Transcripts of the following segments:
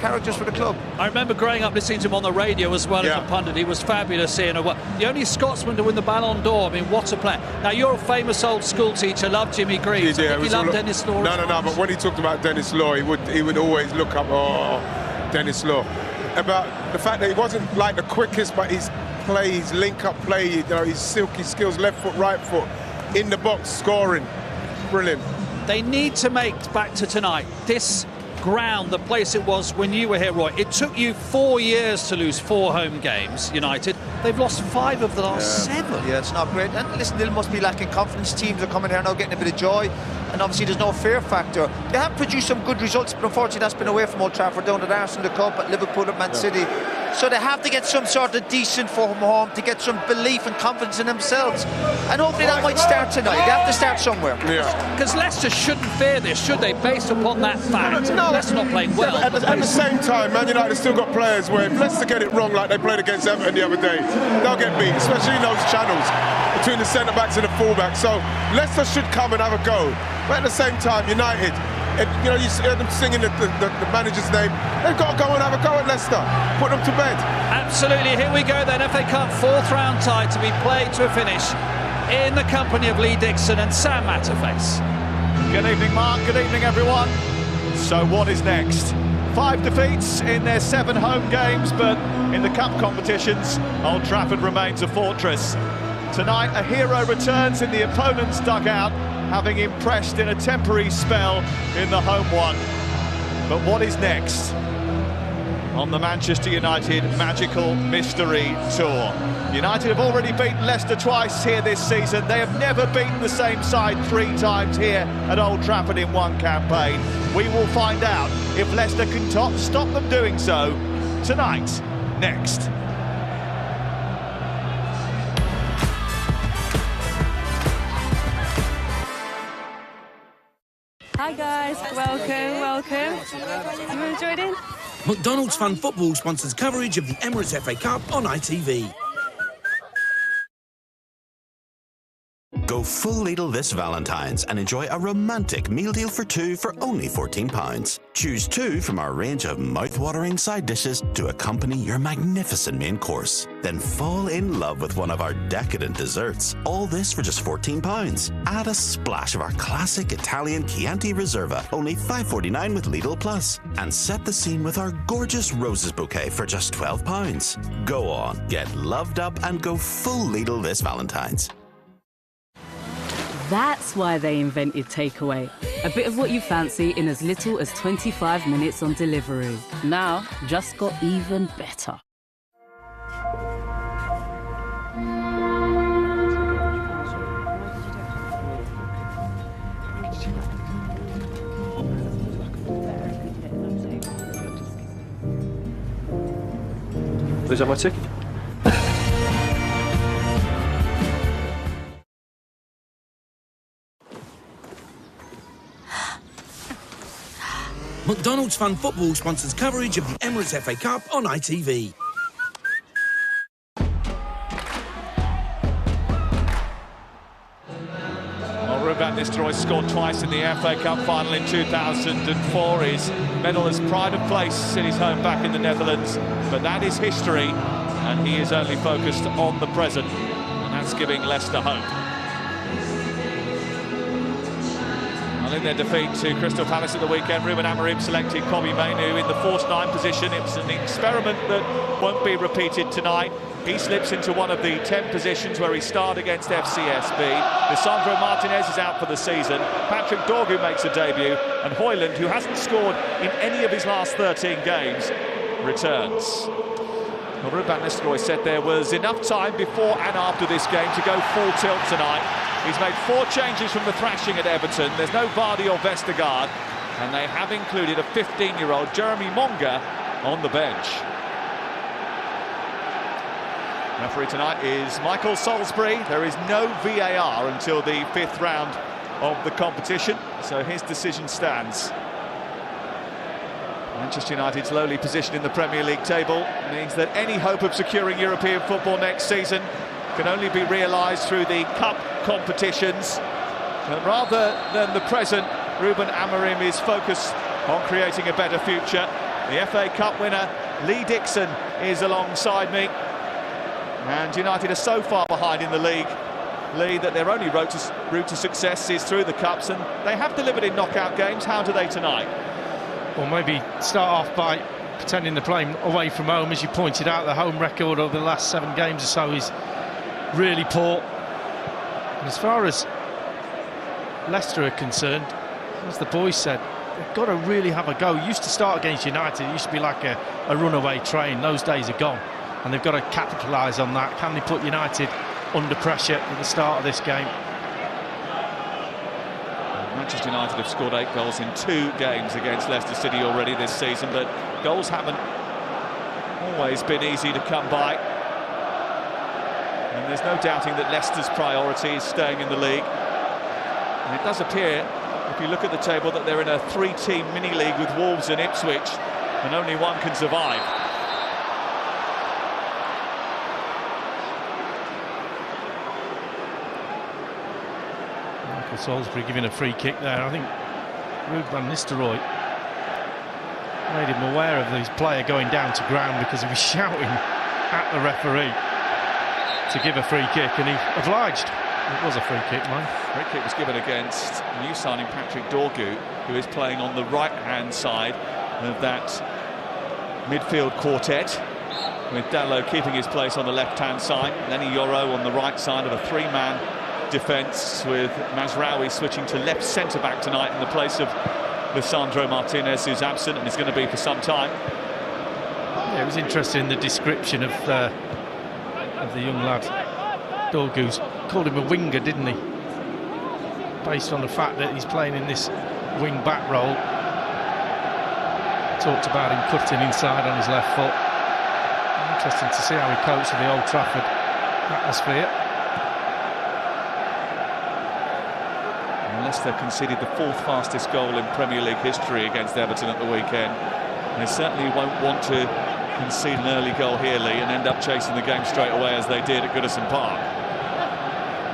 characters for the club. I remember growing up listening to him on the radio as well as a pundit. He was fabulous here. The only Scotsman to win the Ballon d'Or. I mean, what a player. Now, you're a famous old school teacher, loved Jimmy Greaves. Yeah, he loved Dennis Law. No, but when he talked about Dennis Law, he would always look up, Dennis Law. About the fact that he wasn't like the quickest, but his play, his link-up play, his silky skills, left foot, right foot, in the box, scoring. Brilliant. They need to make, back to tonight, this ground, the place it was when you were here, Roy. It took you 4 years to lose 4 home games, United. They've lost 5 of the last 7. Yeah, it's not great. And listen, they must be lacking confidence. Teams are coming here now getting a bit of joy. And obviously there's no fear factor. They have produced some good results, but unfortunately that's been away from Old Trafford, down at Arsenal, the Cup, at Liverpool, at Man City. So they have to get some sort of decent form home to get some belief and confidence in themselves. And hopefully that might start tonight. They have to start somewhere. Because Leicester shouldn't fear this, should they, based upon that fact? No, Leicester not playing well. At the same time, Man United still got players where if Leicester get it wrong like they played against Everton the other day, they'll get beat, especially in those channels between the centre-backs and the full-backs. So Leicester should come and have a go. But at the same time, United, you hear them singing the manager's name. They've got to go and have a go at Leicester. Put them to bed. Absolutely. Here we go then. FA Cup 4th round tie to be played to a finish in the company of Lee Dixon and Sam Matterface. Good evening, Mark. Good evening, everyone. So what is next? 5 defeats in their 7 home games, but in the cup competitions, Old Trafford remains a fortress. Tonight, a hero returns in the opponent's dugout, having impressed in a temporary spell in the home one. But what is next on the Manchester United Magical Mystery Tour? United have already beaten Leicester twice here this season. They have never beaten the same side 3 times here at Old Trafford in one campaign. We will find out if Leicester can stop them doing so tonight, next. Hi guys, welcome. You enjoyed it? McDonald's Fun Football sponsors coverage of the Emirates FA Cup on ITV. Go full Lidl this Valentine's and enjoy a romantic meal deal for 2 for only £14. Choose 2 from our range of mouth-watering side dishes to accompany your magnificent main course. Then fall in love with one of our decadent desserts. All this for just £14. Add a splash of our classic Italian Chianti Reserva, only £5.49 with Lidl Plus. And set the scene with our gorgeous roses bouquet for just £12. Go on, get loved up and go full Lidl this Valentine's. That's why they invented takeaway. A bit of what you fancy in as little as 25 minutes on delivery. Now, just got even better. Is that my ticket? McDonald's Fun Football sponsors coverage of the Emirates FA Cup on ITV. Well, Ruben Nistelrooy scored twice in the FA Cup final in 2004. His medal has pride of place in his home back in the Netherlands, but that is history, and he is only focused on the present, and that's giving Leicester hope. In their defeat to Crystal Palace at the weekend, Ruben Amorim selected Kobbie Mainoo in the false 9 position. It was an experiment that won't be repeated tonight. He slips into one of the 10 positions where he starred against FCSB. Lisandro Martinez is out for the season. Patrick Dorgu makes a debut, and Højlund, who hasn't scored in any of his last 13 games, returns. Well, Ruben Nistelrooy said there was enough time before and after this game to go full tilt tonight. He's made 4 changes from the thrashing at Everton. There's no Vardy or Vestergaard, and they have included a 15-year-old Jeremy Monga on the bench. Referee tonight is Michael Salisbury. There is no VAR until the 5th round of the competition, so his decision stands. Manchester United's lowly position in the Premier League table means that any hope of securing European football next season can only be realised through the cup competitions. But rather than the present, Ruben Amorim is focused on creating a better future. The FA Cup winner, Lee Dixon, is alongside me. And United are so far behind in the league, Lee, that their only route to success is through the Cups, and they have delivered in knockout games. How do they tonight? Well, maybe start off by pretending they're playing away from home. As you pointed out, the home record over the last 7 games or so is really poor. And as far as Leicester are concerned, as the boys said, they've got to really have a go. It used to start against United, it used to be like a runaway train. Those days are gone, and they've got to capitalise on that. Can they put United under pressure at the start of this game? Manchester United have scored 8 goals in 2 games against Leicester City already this season, but goals haven't always been easy to come by. And there's no doubting that Leicester's priority is staying in the league. And it does appear, if you look at the table, that they're in a 3-team mini-league with Wolves and Ipswich, and only one can survive. Michael Salisbury giving a free kick there. I think Van Nistelrooy made him aware of his player going down to ground because he was shouting at the referee to give a free kick, and he obliged. It was a free kick, man. Free kick was given against new signing Patrick Dorgu, who is playing on the right-hand side of that midfield quartet, with Dalot keeping his place on the left-hand side. Lenny Yoro on the right side of a 3-man defence, with Mazraoui switching to left centre-back tonight in the place of Lisandro Martinez, who's absent and is going to be for some time. Yeah, it was interesting, the description of the young lad. Dorgu's called him a winger, didn't he? Based on the fact that he's playing in this wing-back role. Talked about him cutting inside on his left foot. Interesting to see how he copes with the Old Trafford atmosphere. And Leicester conceded the 4th fastest goal in Premier League history against Everton at the weekend. And they certainly won't want to concede an early goal here, Lee, and end up chasing the game straight away as they did at Goodison Park.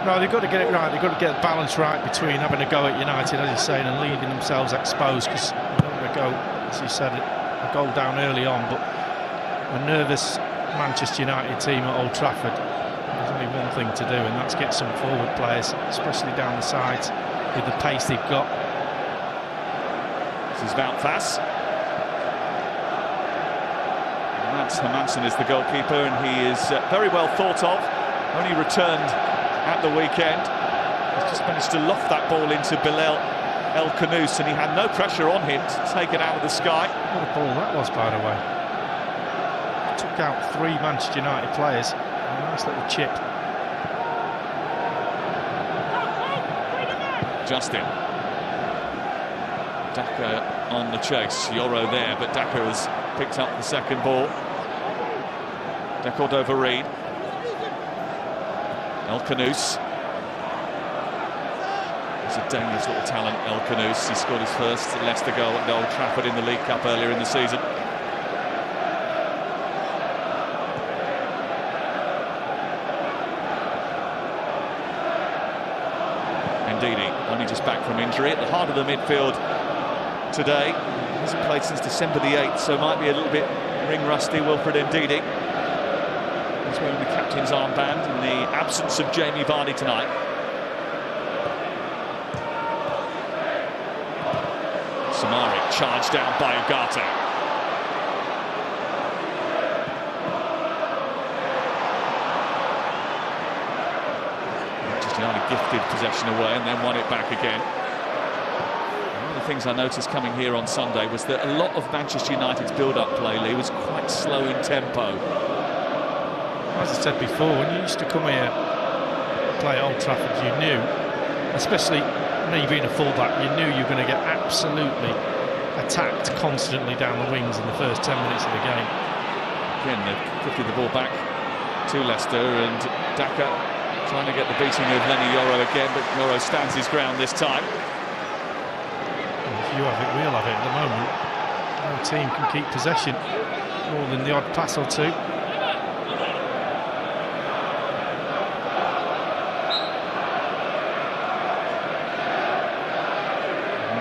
No, they've got to get it right. They've got to get the balance right between having a go at United, as you say, and leaving themselves exposed, because they don't want to go, as you said, a goal down early on. But a nervous Manchester United team at Old Trafford, there's only one thing to do, and that's get some forward players, especially down the sides, with the pace they've got. This is Wout Faes. Mats Hermansen is the goalkeeper, and he is very well thought of. Only returned at the weekend. He's just managed to loft that ball into Bilal El Khanous, and he had no pressure on him to take it out of the sky. What a ball that was, by the way. Took out 3 Manchester United players. A nice little chip. Justin. Daka on the chase. Yoro there, but Daka has picked up the second ball. De Cordova-Reid. El Khanous. He's a dangerous little talent, El Khanous. He scored his first Leicester goal at Old Trafford in the League Cup earlier in the season. Ndidi, only just back from injury, at the heart of the midfield today. He hasn't played since December the 8th, so might be a little bit ring-rusty. Wilfred Ndidi. He's wearing the captain's armband in the absence of Jamie Vardy tonight. Samari charged down by Ugarte. Manchester United gifted possession away and then won it back again. One of the things I noticed coming here on Sunday was that a lot of Manchester United's build-up play, Lee, was quite slow in tempo. As I said before, when you used to come here play Old Trafford, you knew, especially me being a fullback, you knew you were going to get absolutely attacked constantly down the wings in the first 10 minutes of the game. Again, they've gifted the ball back to Leicester, and Daka trying to get the beating of Lenny Yoro again, but Yoro stands his ground this time. If you have it, we'll have it at the moment. No team can keep possession more than the odd pass or two.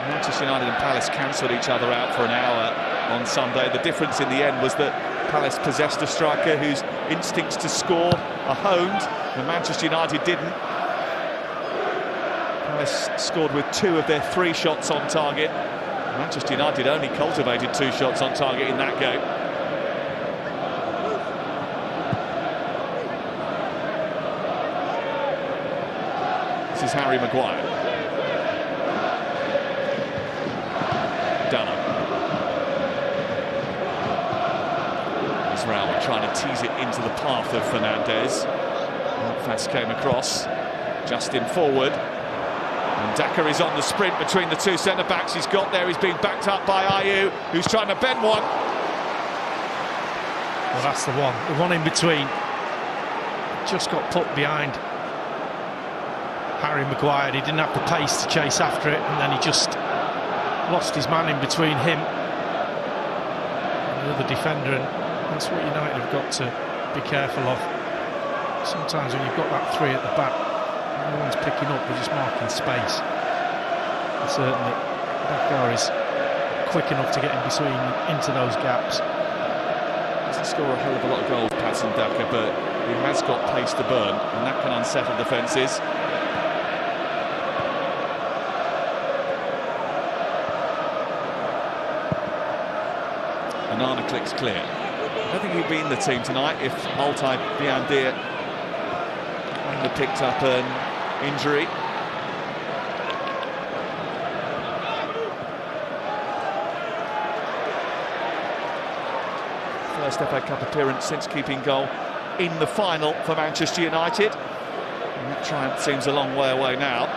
Manchester United and Palace cancelled each other out for an hour on Sunday. The difference in the end was that Palace possessed a striker whose instincts to score are honed, and Manchester United didn't. Palace scored with 2 of their 3 shots on target. Manchester United only cultivated 2 shots on target in that game. This is Harry Maguire. Dallow. Israel trying to tease it into the path of Fernandez. Fast came across. Justin forward. And Daka is on the sprint between the 2 centre-backs. He's got there, he's being backed up by Ayew, who's trying to bend one. Well, that's the one in between. Just got put behind Harry Maguire. He didn't have the pace to chase after it, and then he just lost his man in between him and the other defender, and that's what United have got to be careful of. Sometimes when you've got that 3 at the back, no one's picking up, they're just marking space. And certainly Daka is quick enough to get in between into those gaps. Doesn't score a hell of a lot of goals, Patson Daka, but he has got pace to burn, and that can unsettle defences. Anana clicks clear. I don't think he'd be in the team tonight if Altay Biandir hadn't picked up an injury. First FA Cup appearance since keeping goal in the final for Manchester United. And that triumph seems a long way away now.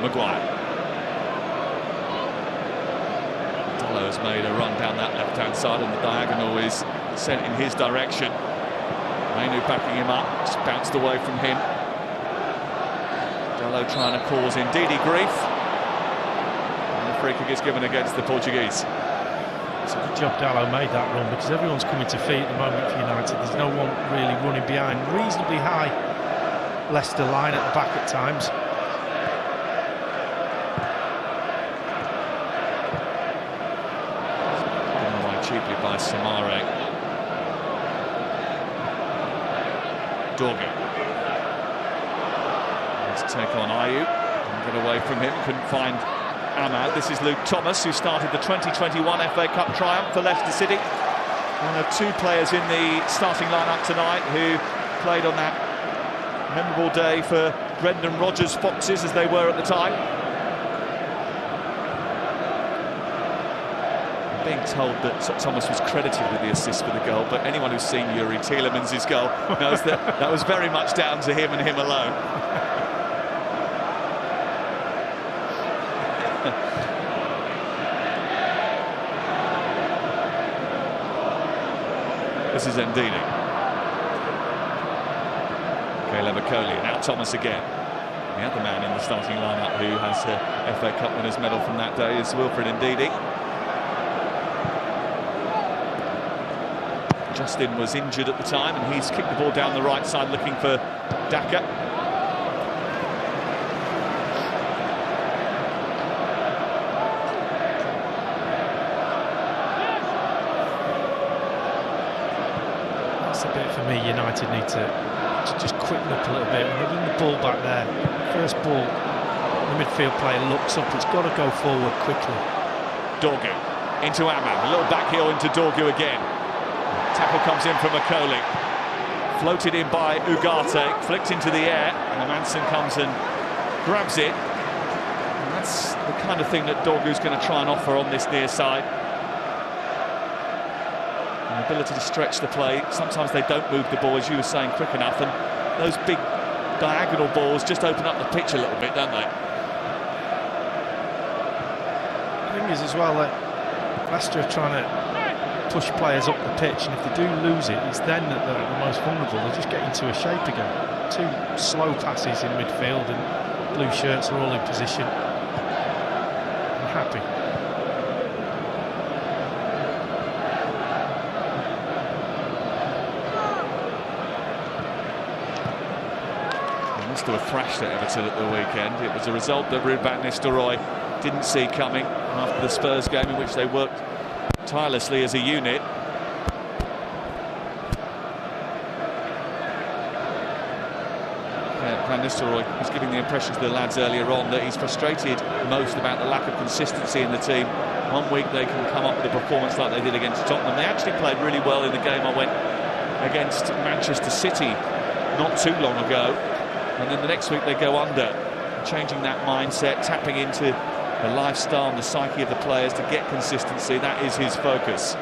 Maguire. Dallow has made a run down that left-hand side, and the diagonal is sent in his direction. Mainu backing him up, just bounced away from him. Dallow trying to cause Ndidi grief. And the free kick is given against the Portuguese. It's a good job Dallow made that run, because everyone's coming to feet at the moment for United. There's no one really running behind. Reasonably high Leicester line at the back at times. Cheaply by Samare. Dorgu. Let's take on Ayew and get away from him. Couldn't find Ahmad. This is Luke Thomas, who started the 2021 FA Cup triumph for Leicester City. One of 2 players in the starting lineup tonight who played on that memorable day for Brendan Rodgers' Foxes, as they were at the time. Being told that Thomas was credited with the assist for the goal, but anyone who's seen Yuri Tielemans' goal knows that that was very much down to him and him alone. This is Ndidi. Caleb Okoli, now Thomas again. The other man in the starting lineup who has a FA Cup winners' medal from that day is Wilfred Ndidi. Justin was injured at the time, and he's kicked the ball down the right side looking for Daka. That's the bit for me United need to just quicken up a little bit. When they're getting the ball back there, first ball, the midfield player looks up, it's got to go forward quickly. Dorgu into Ahmad, a little back heel into Dorgu again. Tackle comes in from Okoli. Floated in by Ugarte, flicked into the air, and Manson comes and grabs it. And that's the kind of thing that Dorgu's going to try and offer on this near side. An ability to stretch the play. Sometimes they don't move the ball, as you were saying, quick enough, and those big diagonal balls just open up the pitch a little bit, don't they? The thing is as well that Leicester are trying to push players up the pitch, and if they do lose it, it's then that they're the most vulnerable. They just get into a shape again. 2 slow passes in midfield, and blue shirts are all in position. I'm happy. Leicester were thrashed at Everton at the weekend. It was a result that Ruud van Nistelrooy didn't see coming after the Spurs game, in which they worked tirelessly as a unit. Van Nistelrooy was giving the impression to the lads earlier on that he's frustrated most about the lack of consistency in the team. One week they can come up with a performance like they did against Tottenham. They actually played really well in the game I went against Manchester City not too long ago, and then the next week they go under. Changing that mindset, tapping into the lifestyle and the psyche of the players to get consistency, that is his focus.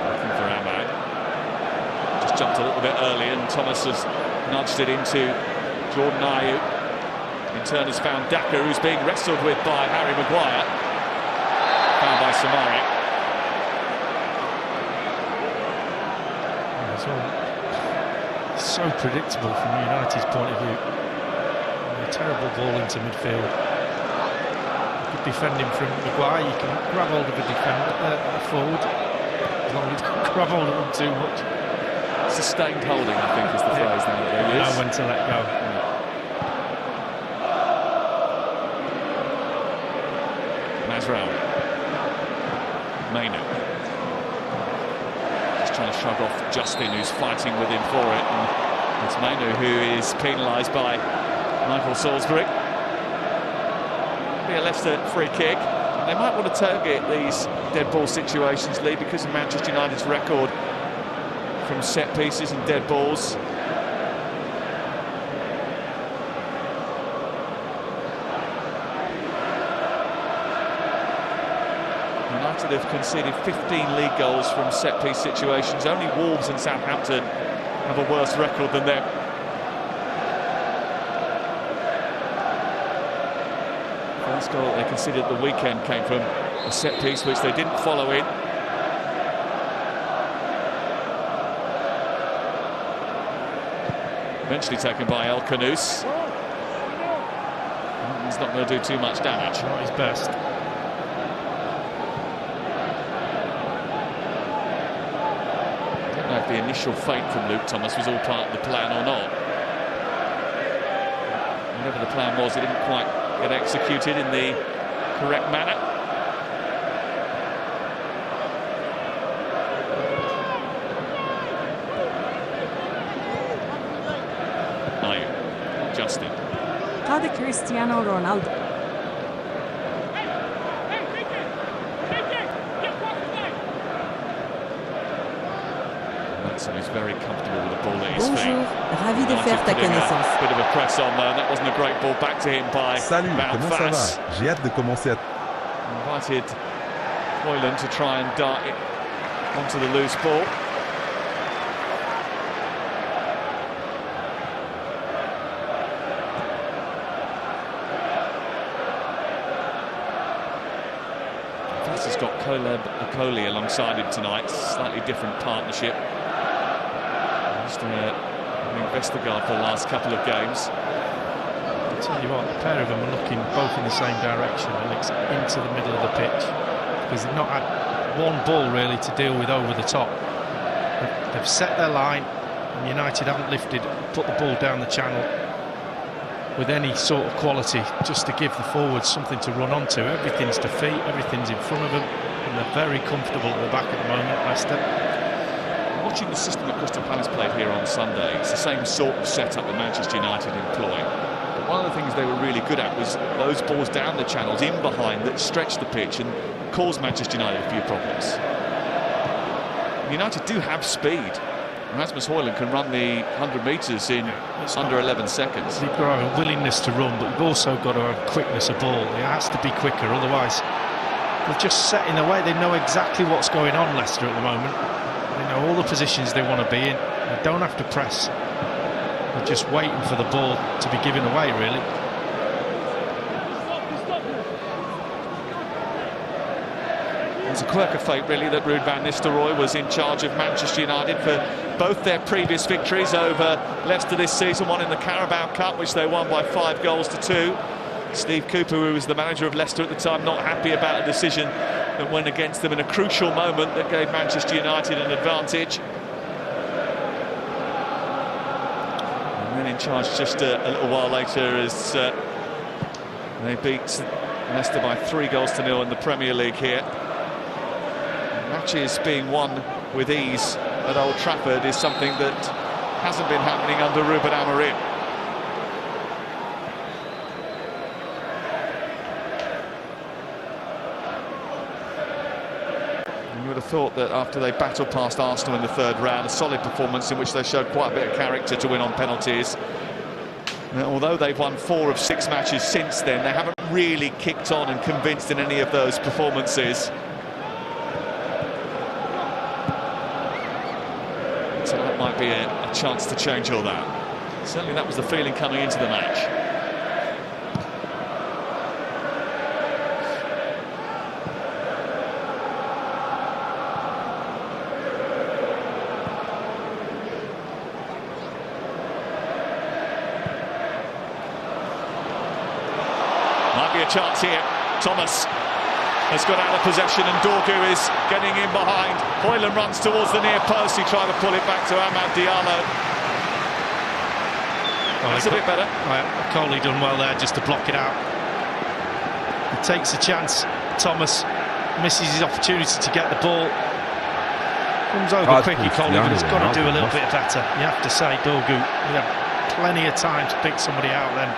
Looking for Ahmad. Just jumped a little bit early, and Thomas has nudged it into Jordan Ayew. In turn has found Daka, who's being wrestled with by Harry Maguire. Found by Samari. It's so predictable from United's point of view. A terrible ball into midfield. Defending from Maguire, you can grab hold of a defender, forward, as long as you don't grab hold of them too much. Sustained holding, I think, is the phrase now that they use. Know when to let go. Mazraoui. Mainu. Just trying to shrug off Justin, who's fighting with him for it. And it's Mainu who is penalised by Michael Salisbury. Be a Leicester free kick. They might want to target these dead ball situations, Lee, because of Manchester United's record from set pieces and dead balls. United have conceded 15 league goals from set piece situations. Only Wolves and Southampton have a worse record than them. First goal they conceded at the weekend came from a set piece which they didn't follow in. Eventually taken by El Khanous. He's not going to do too much damage. Not his best. I don't know if the initial feint from Luke Thomas was all part of the plan or not. Whatever the plan was, it didn't quite get executed in the correct manner. Ayew, Justin. هذا كريستيانو رونالدو. He's very comfortable with the ball at his feet. Bonjour, ravi de faire ta connaissance. Bit of a press on there. That wasn't a great ball back to him by Salut, comment ça va? J'ai hâte de commencer à... Invited Hoyland to try and dart it onto the loose ball. Has got Caleb Okoli alongside him tonight. Slightly different partnership. Just having Vestergaard for the last couple of games. I'll tell you what, a pair of them are looking both in the same direction, and it's into the middle of the pitch, because they've not had one ball really to deal with over the top. They've set their line, and United haven't lifted, put the ball down the channel with any sort of quality, just to give the forwards something to run onto. Everything's to feet, everything's in front of them, and they're very comfortable at the back at the moment, Leicester. Watching the system that Crystal Palace played here on Sunday, it's the same sort of setup that Manchester United employ. But one of the things they were really good at was those balls down the channels, in behind, that stretched the pitch and caused Manchester United a few problems. United do have speed. Rasmus Højlund can run the 100 metres in under 11 seconds. You've got to have a willingness to run, but you've also got to have quickness of ball. It has to be quicker, otherwise they're just set in a way. They know exactly what's going on, Leicester, at the moment. They know all the positions they want to be in. They don't have to press. They're just waiting for the ball to be given away, really. It's a quirk of fate, really, that Ruud van Nistelrooy was in charge of Manchester United for both their previous victories over Leicester this season, one in the Carabao Cup, which they won by 5 goals to 2. Steve Cooper, who was the manager of Leicester at the time, not happy about a decision that went against them in a crucial moment that gave Manchester United an advantage. And then in charge just a little while later as they beat Leicester by 3 goals to 0 in the Premier League here. Matches being won with ease at Old Trafford is something that hasn't been happening under Ruben Amorim. You would have thought that after they battled past Arsenal in the 3rd round, a solid performance in which they showed quite a bit of character to win on penalties. Now, although they've won 4 of 6 matches since then, they haven't really kicked on and convinced in any of those performances. So that might be a chance to change all that. Certainly that was the feeling coming into the match. Might be a chance here. Thomas has got out of possession and Dorgu is getting in behind. Hoyland runs towards the near post. He tried to pull it back to Amad Diallo. That's a bit better. Coley done well there just to block it out. He takes a chance. Thomas misses his opportunity to get the ball. Comes over quickly, Coley, but he's got to do a little bit better. You have to say, Dorgu, he had plenty of time to pick somebody out then.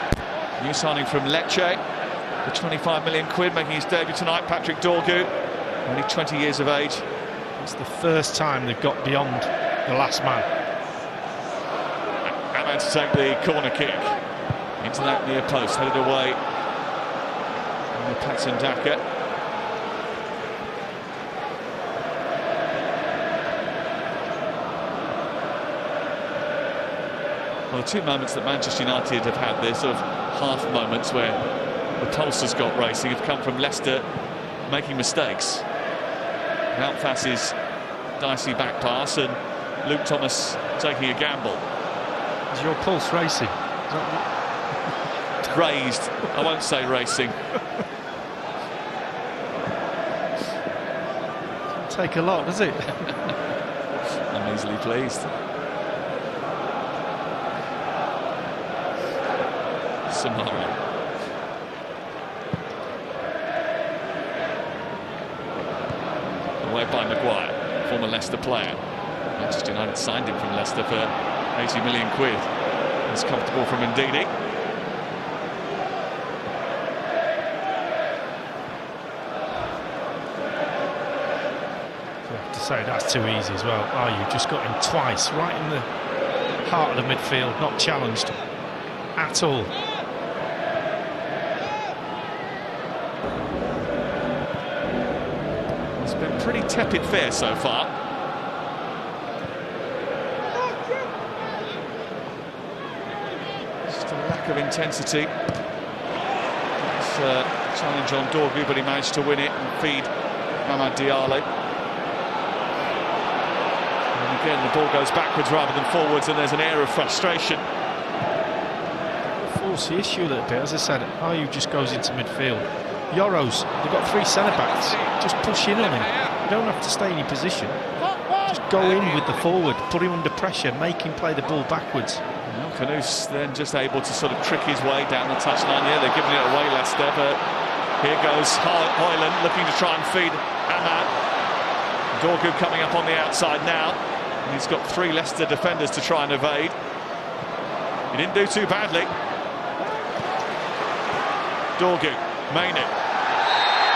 New signing from Lecce. For 25 million quid, making his debut tonight, Patrick Dorgu, only 20 years of age. It's the first time they've got beyond the last man. Ahmad to take the corner kick into that near post, headed away by Patson Daka. Well, the 2 moments that Manchester United have had, they're sort of half moments where the pulse has got racing, have come from Leicester making mistakes. Mountfass's dicey back pass and Luke Thomas taking a gamble. Is your pulse racing? Raised. I won't say racing. Doesn't take a lot, does it? I'm easily pleased. Samara. Away by Maguire, former Leicester player. Manchester United signed him from Leicester for 80 million quid. It's comfortable from Ndidi. I have to say that's too easy as well. You just got him twice, right in the heart of the midfield, not challenged at all. It's been pretty tepid fare so far. Just a lack of intensity. It's a challenge on Dorgu, but he managed to win it and feed Amad Diallo. And again, the ball goes backwards rather than forwards, and there's an air of frustration. Force the issue a little bit, as I said. Ayew just goes into midfield. Euros, they've got 3 centre-backs. Just push in on him. You don't have to stay in your position. Just go in with the forward, put him under pressure, make him play the ball backwards. Well, Kanous then just able to sort of trick his way down the touchline. Yeah, they're giving it away, Leicester, but here goes Hoyland looking to try and feed Amad. Dorgu coming up on the outside now. And he's got 3 Leicester defenders to try and evade. He didn't do too badly. Dorgu, Mainu.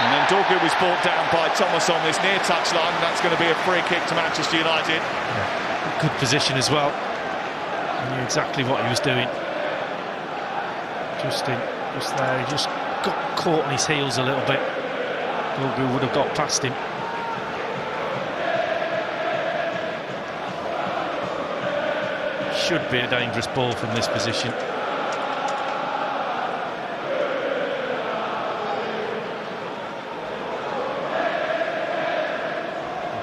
And then Dorgu was brought down by Thomas on this near touchline, and that's going to be a free kick to Manchester United. Yeah. Good position as well. He knew exactly what he was doing. Just there, he just got caught on his heels a little bit. Dorgu would have got past him. should be a dangerous ball from this position.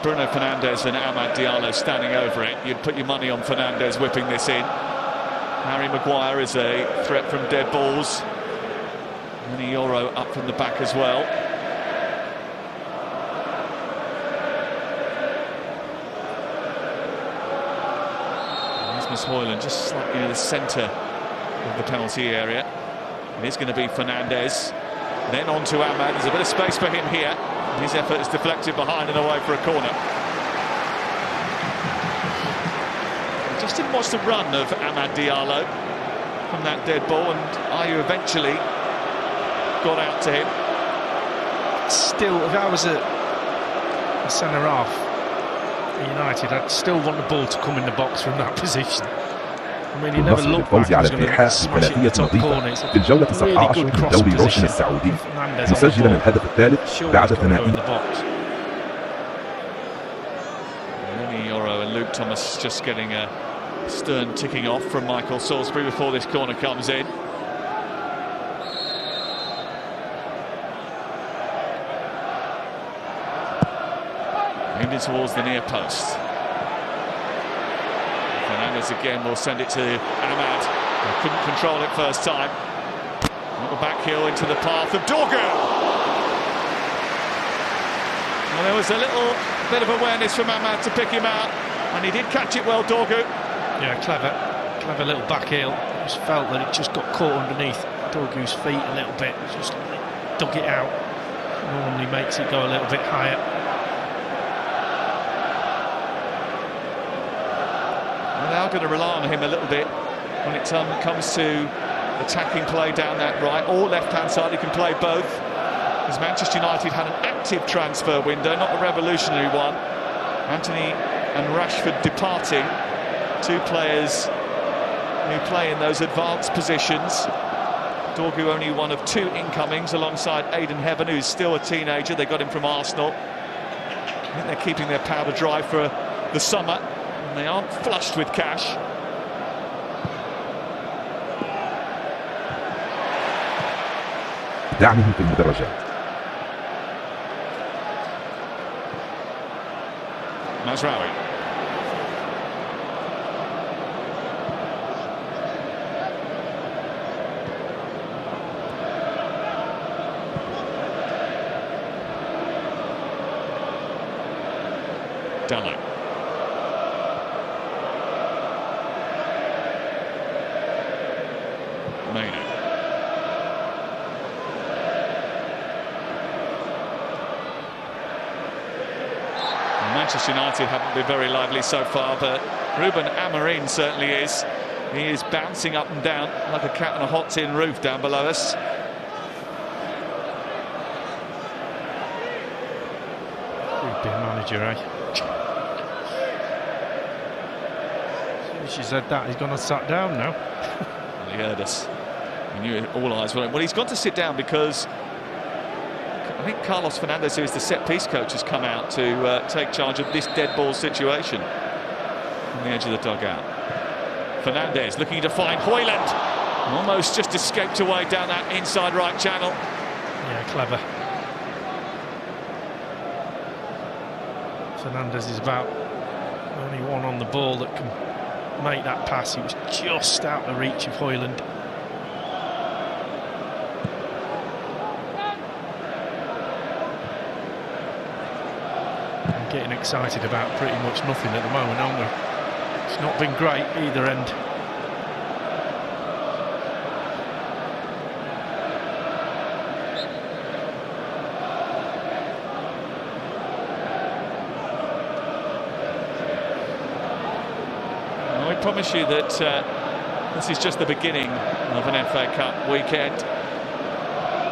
Bruno Fernandes and Amad Diallo standing over it. You'd put your money on Fernandes whipping this in. Harry Maguire is a threat from dead balls. And Euro up from the back as well. Rasmus Højlund just slightly near the centre of the penalty area. It is going to be Fernandes. Then on to Amad. There's a bit of space for him here. His effort is deflected behind and away for a corner. Just didn't watch the run of Amad Diallo from that dead ball, and Ayew eventually got out to him. Still, if I was a centre-half at United, I'd still want the ball to come in the box from that position. I mean, he never looked back, he was going to smash it in the top corner. It's a really good cross position. Fernandes مسجلا الهدف الثالث بعد ثنائي. Euro and Luke Thomas just getting a stern ticking off from Michael Salisbury before this corner comes in. Aimed in towards the near post. Fernandes again will send it to Amad. He couldn't control it first time. Little back heel into the path of Dorgu. Well, there was a little bit of awareness from Amad to pick him out, and he did catch it well, Dorgu. Yeah, clever little back heel. Just felt that it just got caught underneath Dorgu's feet a little bit. Just dug it out. Normally makes it go a little bit higher. Well, they are going to rely on him a little bit when it comes to attacking play down that right or left-hand side. He can play both. As Manchester United had an active transfer window, not a revolutionary one. Antony and Rashford departing, two players who play in those advanced positions. Dorgu only one of two incomings alongside Aidan Heaven, who's still a teenager. They got him from Arsenal. I think they're keeping their powder dry for the summer, and they aren't flushed with cash. دعمه في المدرجات. Mazraoui. Dallo. Maynard. Manchester United haven't been very lively so far, but Ruben Amorim certainly is. He is bouncing up and down like a cat on a hot tin roof down below us. He'd be a manager, eh? As soon as she said that, he's gone and sat down now. Well, he heard us. He knew all eyes were on him. Well, he's got to sit down because I think Carlos Fernandes, who is the set-piece coach, has come out to take charge of this dead ball situation from the edge of the dugout. Fernandes looking to find Højlund. Almost just escaped away down that inside right channel. Yeah, clever. Fernandes is about the only one on the ball that can make that pass. He was just out the reach of Højlund. Getting excited about pretty much nothing at the moment, aren't we? It's not been great either end. Well, we promise you that this is just the beginning of an FA Cup weekend.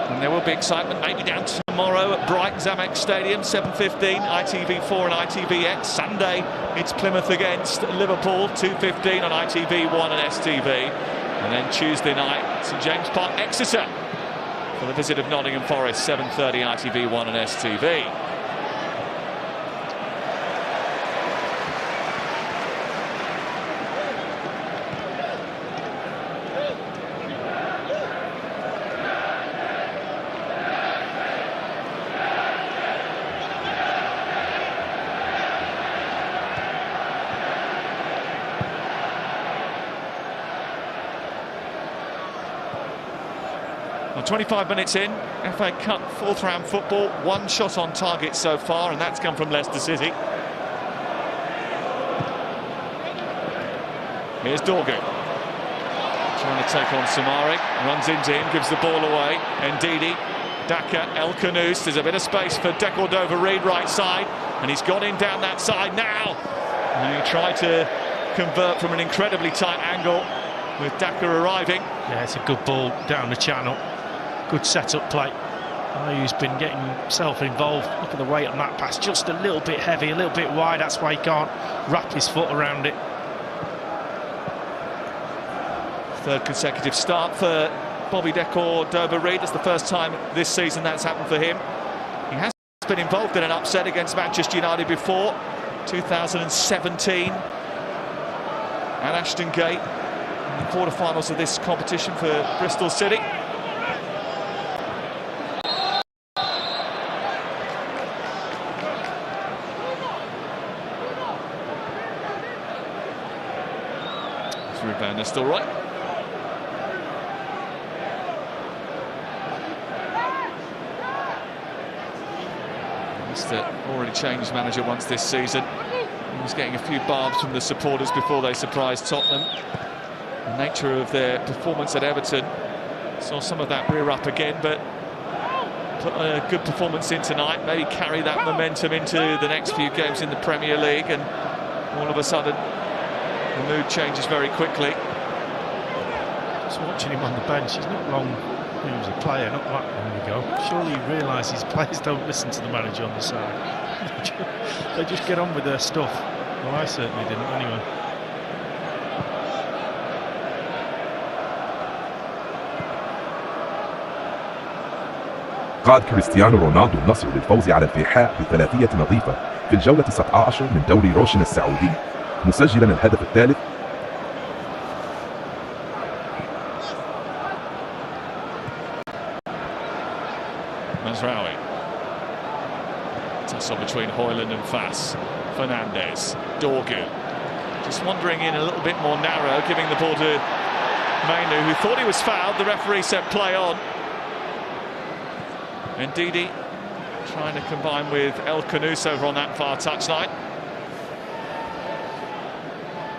And there will be excitement maybe down tomorrow at Brighton's Amex Stadium, 7:15, ITV4 and ITVX. Sunday, it's Plymouth against Liverpool, 2:15 on ITV1 and STV. And then Tuesday night, St James Park, Exeter, for the visit of Nottingham Forest, 7:30 ITV1 and STV. Well, 25 minutes in, FA Cup fourth round football, one shot on target so far, and that's come from Leicester City. Here's Dorgu, trying to take on Samari, runs into him, gives the ball away. Ndidi, Daka, El Khanous. There's a bit of space for Decordova-Reid right side, and he's got in down that side now. And he tried to convert from an incredibly tight angle with Daka arriving. Yeah, it's a good ball down the channel. Good set-up play. Ayu's been getting himself involved. Look at the weight on that pass, just a little bit heavy, a little bit wide. That's why he can't wrap his foot around it. Third consecutive start for Bobby Decordova-Reid. It's the first time this season that's happened for him. He has been involved in an upset against Manchester United before, 2017 at Ashton Gate in the quarter-finals of this competition for Bristol City. Rebound is still right. Leicester already changed manager once this season. He was getting a few barbs from the supporters before they surprised Tottenham. The nature of their performance at Everton saw some of that rear up again, but put a good performance in tonight. Maybe carry that momentum into the next few games in the Premier League, and all of a sudden the mood changes very quickly. Just watching him on the bench, he's not long. He was a player not that long ago. Surely he realises players don't listen to the manager on the side. They just get on with their stuff. Well, I certainly didn't anyway. قاد كريستيانو رونالدو النصر للفوز على الفيحاء بثلاثية نظيفة في الجولة 19 من دوري روشن السعودي، مسجلا الهدف الثالث. Mazraoui. Tussle between Højlund and Fass. Fernandez. Dorgu. Just wandering in a little bit more narrow, giving the ball to Mainu, who thought he was fouled. The referee said play on. And Ndidi trying to combine with El Khanous over on that far touchline.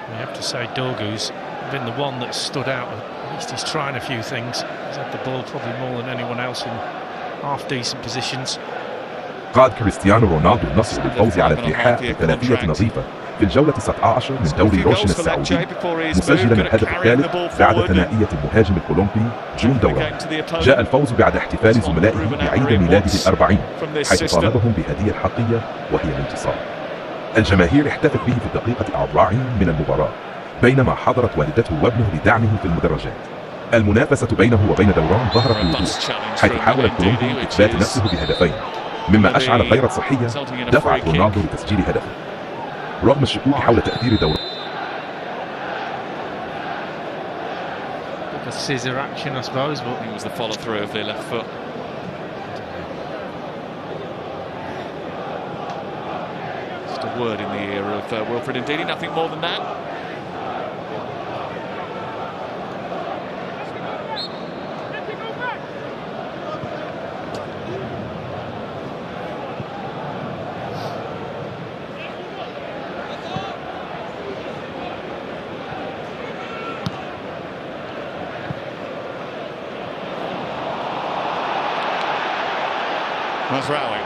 You have to say Dorgu's been the one that stood out. At least he's trying a few things. He's had the ball probably more than anyone else in half-decent positions. قاد كريستيانو رونالدو النصر للفوز على الفيحاء بثلاثية نظيفة في الجولة 19 من دوري روشن السعودي، مسجلا الهدف الثالث بعد ثنائية المهاجم الكولومبي جون دوران. جاء الفوز بعد احتفال زملائه بعيد ميلاده الأربعين، حيث طالبهم بهدية حقية وهي الانتصار. الجماهير احتفت به في الدقيقة 40 من المباراة، بينما حضرت والدته وابنه لدعمه في المدرجات. المنافسة بينه وبين دوران ظهرت بوضوح، حيث حاول الكولومبي إثبات نفسه بهدفين، مما أشعل غير صحية دفعت رونالدو لتسجيل هدفه رغم الشكوك حول تأثير دوران. A scissor action, I suppose, but it was the follow through of their left foot. Just a word in the ear of Wilfred Ndidi, nothing more than that. Mazraoui.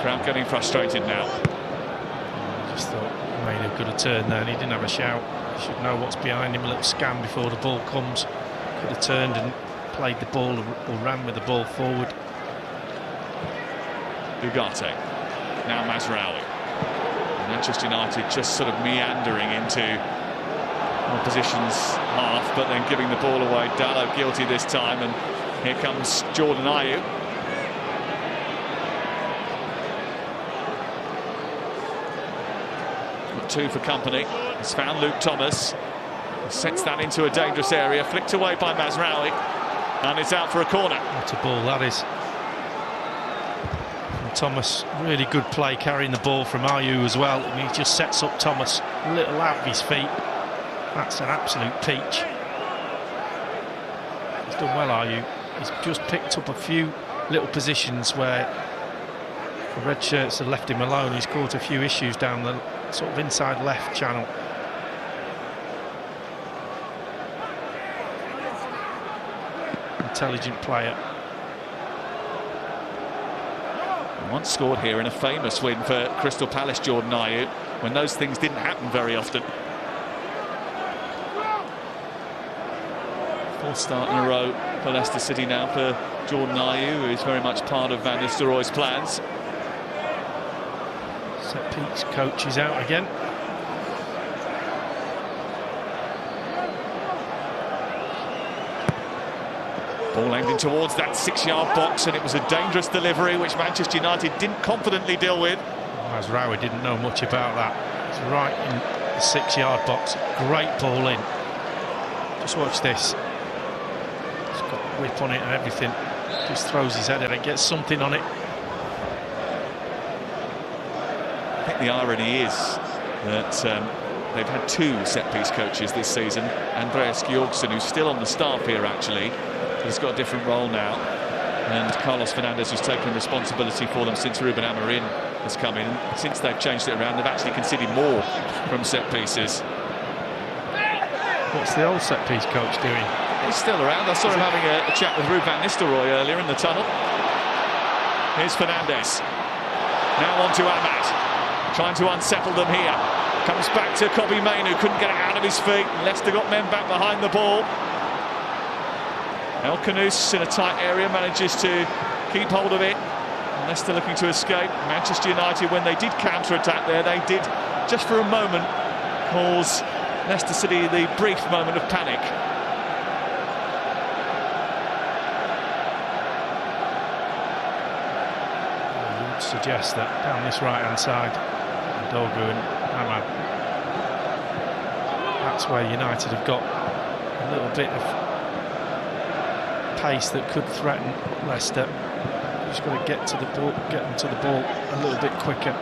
Crowd getting frustrated now. I just thought Mainu could have turned there and he didn't have a shout. He should know what's behind him, a little scan before the ball comes. Could have turned and played the ball or ran with the ball forward. Ugarte. Now Mazraoui. Manchester United just sort of meandering into opposition's half, but then giving the ball away. Dalot guilty this time, and here comes Jordan Ayew. Two for company. He's found Luke Thomas. Sets that into a dangerous area. Flicked away by Mazraoui. And it's out for a corner. What a ball that is. And Thomas, really good play carrying the ball from Ayew as well. And he just sets up Thomas a little out of his feet. That's an absolute peach. He's done well, Ayew. he's just picked up a few little positions where the red shirts have left him alone. He's caused a few issues down the sort of inside left channel. Intelligent player. Once scored here in a famous win for Crystal Palace, Jordan Ayew, when those things didn't happen very often. Fourth start in a row for Leicester City now for Jordan Ayew, who is very much part of Van Nistelrooy's plans. Set-piece coach is out again. Ball aimed in towards that 6-yard box, and it was a dangerous delivery which Manchester United didn't confidently deal with. Mazraoui didn't know much about that. It's right in the 6-yard box. Great ball in. Just watch this. He's got a whip on it and everything. Just throws his head in and gets something on it. I think the irony is that they've had 2 set-piece coaches this season. Andreas Georgsson, who's still on the staff here actually, but he's got a different role now. And Carlos Fernandes, who's taken responsibility for them since Ruben Amorim has come in. Since they've changed it around, they've actually conceded more from set-pieces. What's the old set-piece coach doing? He's still around. I saw him having a chat with Ruud van Nistelrooy earlier in the tunnel. Here's Fernandes. Now on to Ahmad. Trying to unsettle them here. Comes back to Kobbie Mainoo, who couldn't get it out of his feet. Leicester got men back behind the ball. El Khanous in a tight area manages to keep hold of it. And Leicester looking to escape. Manchester United, when they did counter-attack there, they did, just for a moment, cause Leicester City the brief moment of panic. I would suggest that down this right-hand side, Dogu and Ahmad, that's where United have got a little bit of pace that could threaten Leicester. Just got to get to the ball, get them to the ball a little bit quicker.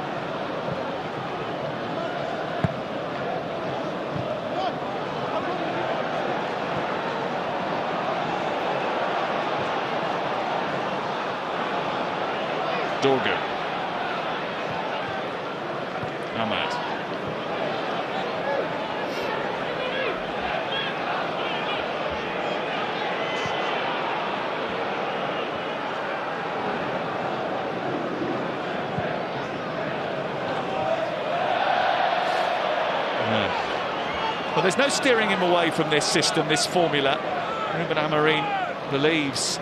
Dogu. Ahmad. Well, there's no steering him away from this system, this formula. Ruben Amorim believes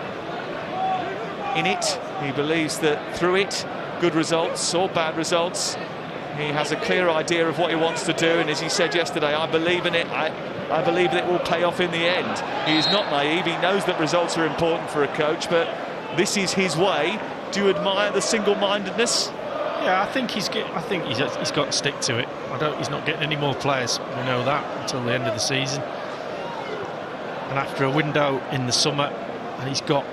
in it. He believes that through it, good results or bad results, he has a clear idea of what he wants to do. And as he said yesterday, I believe in it. I believe that it will pay off in the end. He is not naive. He knows that results are important for a coach, but this is his way. Do you admire the single-mindedness? Yeah, I think he's got to stick to it. He's not getting any more players. We know that until the end of the season. And after a window in the summer, and he's got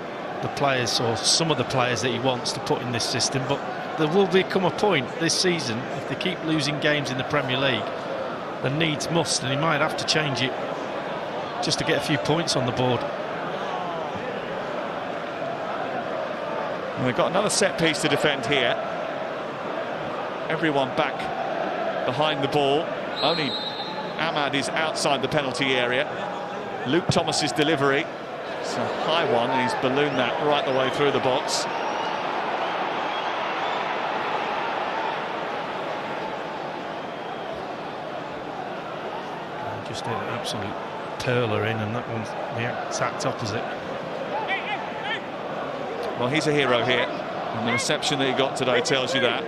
the players, or some of the players that he wants to put in this system. But there will become a point this season, if they keep losing games in the Premier League, the needs must, and he might have to change it just to get a few points on the board. Well, they've got another set piece to defend here. Everyone back behind the ball. Only Ahmad is outside the penalty area. Luke Thomas's delivery. It's a high one, and he's ballooned that right the way through the box. Just did an absolute perler in, and that one's the exact opposite. Well, he's a hero here, and the reception that he got today tells you that.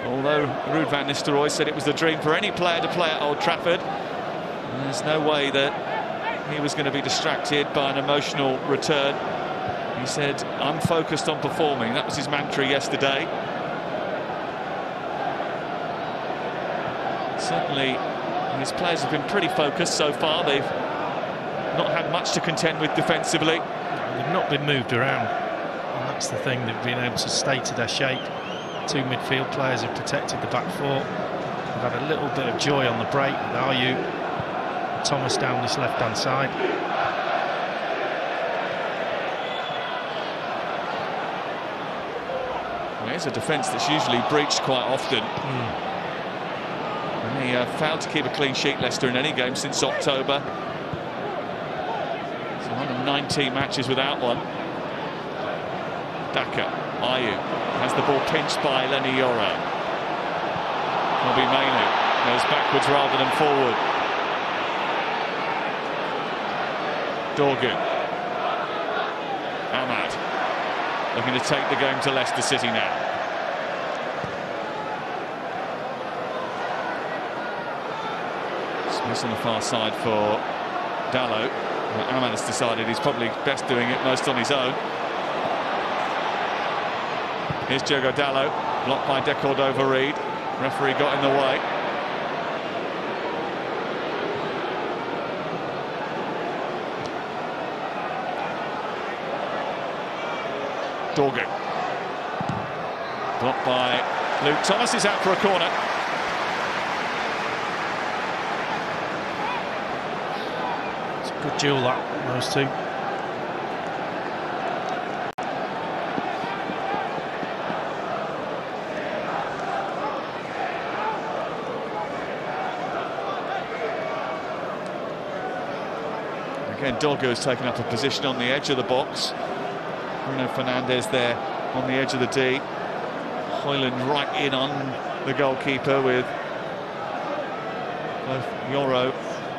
Although Ruud van Nistelrooy said it was the dream for any player to play at Old Trafford, there's no way that he was going to be distracted by an emotional return. He said, I'm focused on performing. That was his mantra yesterday. Certainly, his players have been pretty focused so far. They've not had much to contend with defensively. They've not been moved around, and that's the thing. They've been able to stay to their shape. 2 midfield players have protected the back 4. They've had a little bit of joy on the break with Ayew, Thomas down this left-hand side. It's a defence that's usually breached quite often. And they failed to keep a clean sheet, Leicester, in any game since October. So 119 matches without one. Daka, Ayew has the ball pinched by Lenny Yoro. Bobby Mainu goes backwards rather than forward. Dorgu. Ahmad looking to take the game to Leicester City now. Smith on the far side for Dalot. Ahmad has decided he's probably best doing it most on his own. Here's Diogo Dalot, blocked by Decordova-Reid. Referee got in the way. Dorgu. Blocked by Luke Thomas, is out for a corner. It's a good duel, that, those two. Again, Dorgu has taken up a position on the edge of the box. Bruno Fernandes there on the edge of the D. Højlund right in on the goalkeeper with both Yoro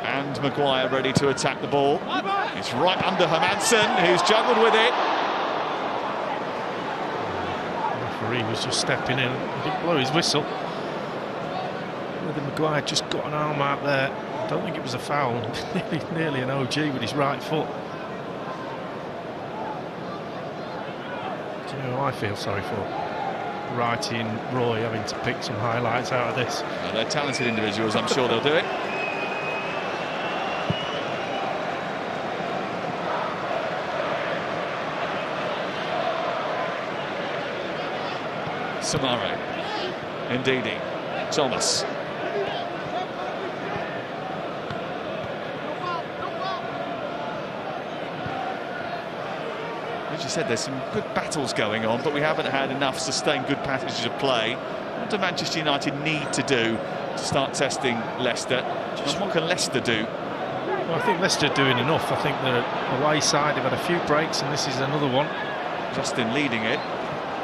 and Maguire ready to attack the ball. It's right under Hermansen, who's juggled with it. The referee was just stepping in. He didn't blow his whistle. Whether Maguire just got an arm out there, I don't think it was a foul. Nearly an OG with his right foot. Do you know who I feel sorry for? Wrighty and Roy having to pick some highlights out of this. Well, they're talented individuals, I'm sure they'll do it. Samaro, Ndidi, Thomas. As you said, there's some good battles going on, but we haven't had enough sustained good passages of play. What do Manchester United need to do to start testing Leicester? And what can Leicester do? Well, I think Leicester are doing enough. I think the away side have had a few breaks, and this is another one. Justin leading it.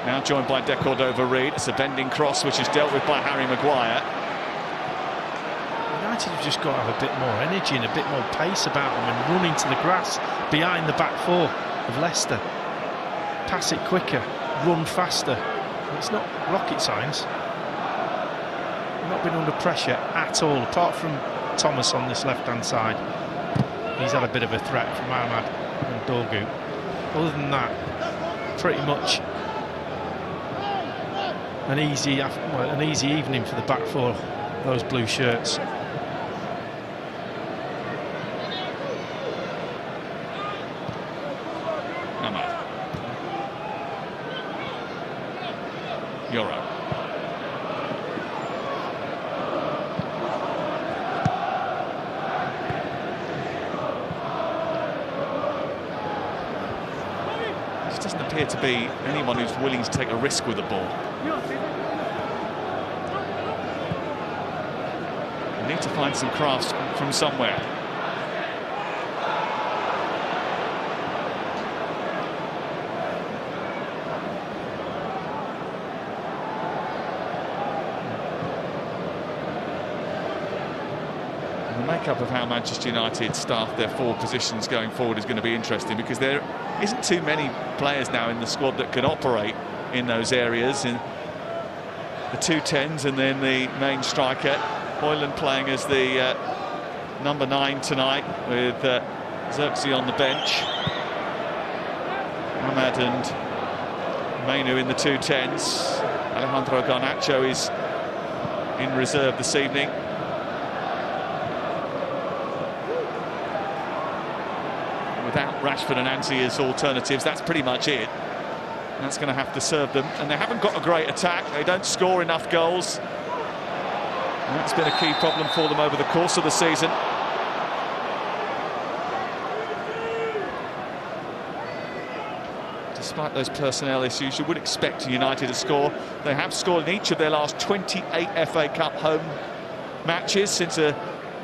Now joined by Decordova-Reid. It's a bending cross, which is dealt with by Harry Maguire. United have just got to have a bit more energy and a bit more pace about them and run into the grass behind the back four of Leicester. Pass it quicker, run faster. It's not rocket science. They've not been under pressure at all, apart from Thomas on this left-hand side. He's had a bit of a threat from Ahmad and Dorgu. Other than that, pretty much an easy evening for the back four, those blue shirts. Yoro. There doesn't appear to be anyone who's willing to take a risk with the ball. We need to find some crafts from somewhere. Up of how Manchester United staff their forward positions going forward is going to be interesting, because there isn't too many players now in the squad that can operate in those areas. In the 2 10s and then the main striker, Højlund playing as the number 9 tonight with Xerxes on the bench. Ahmad and Mainu in the 2 10s. Alejandro Garnacho is in reserve this evening. Without Rashford and Anzi as alternatives, that's pretty much it. That's going to have to serve them. And they haven't got a great attack. They don't score enough goals. And that's been a key problem for them over the course of the season. despite those personnel issues, you would expect United to score. They have scored in each of their last 28 FA Cup home matches since a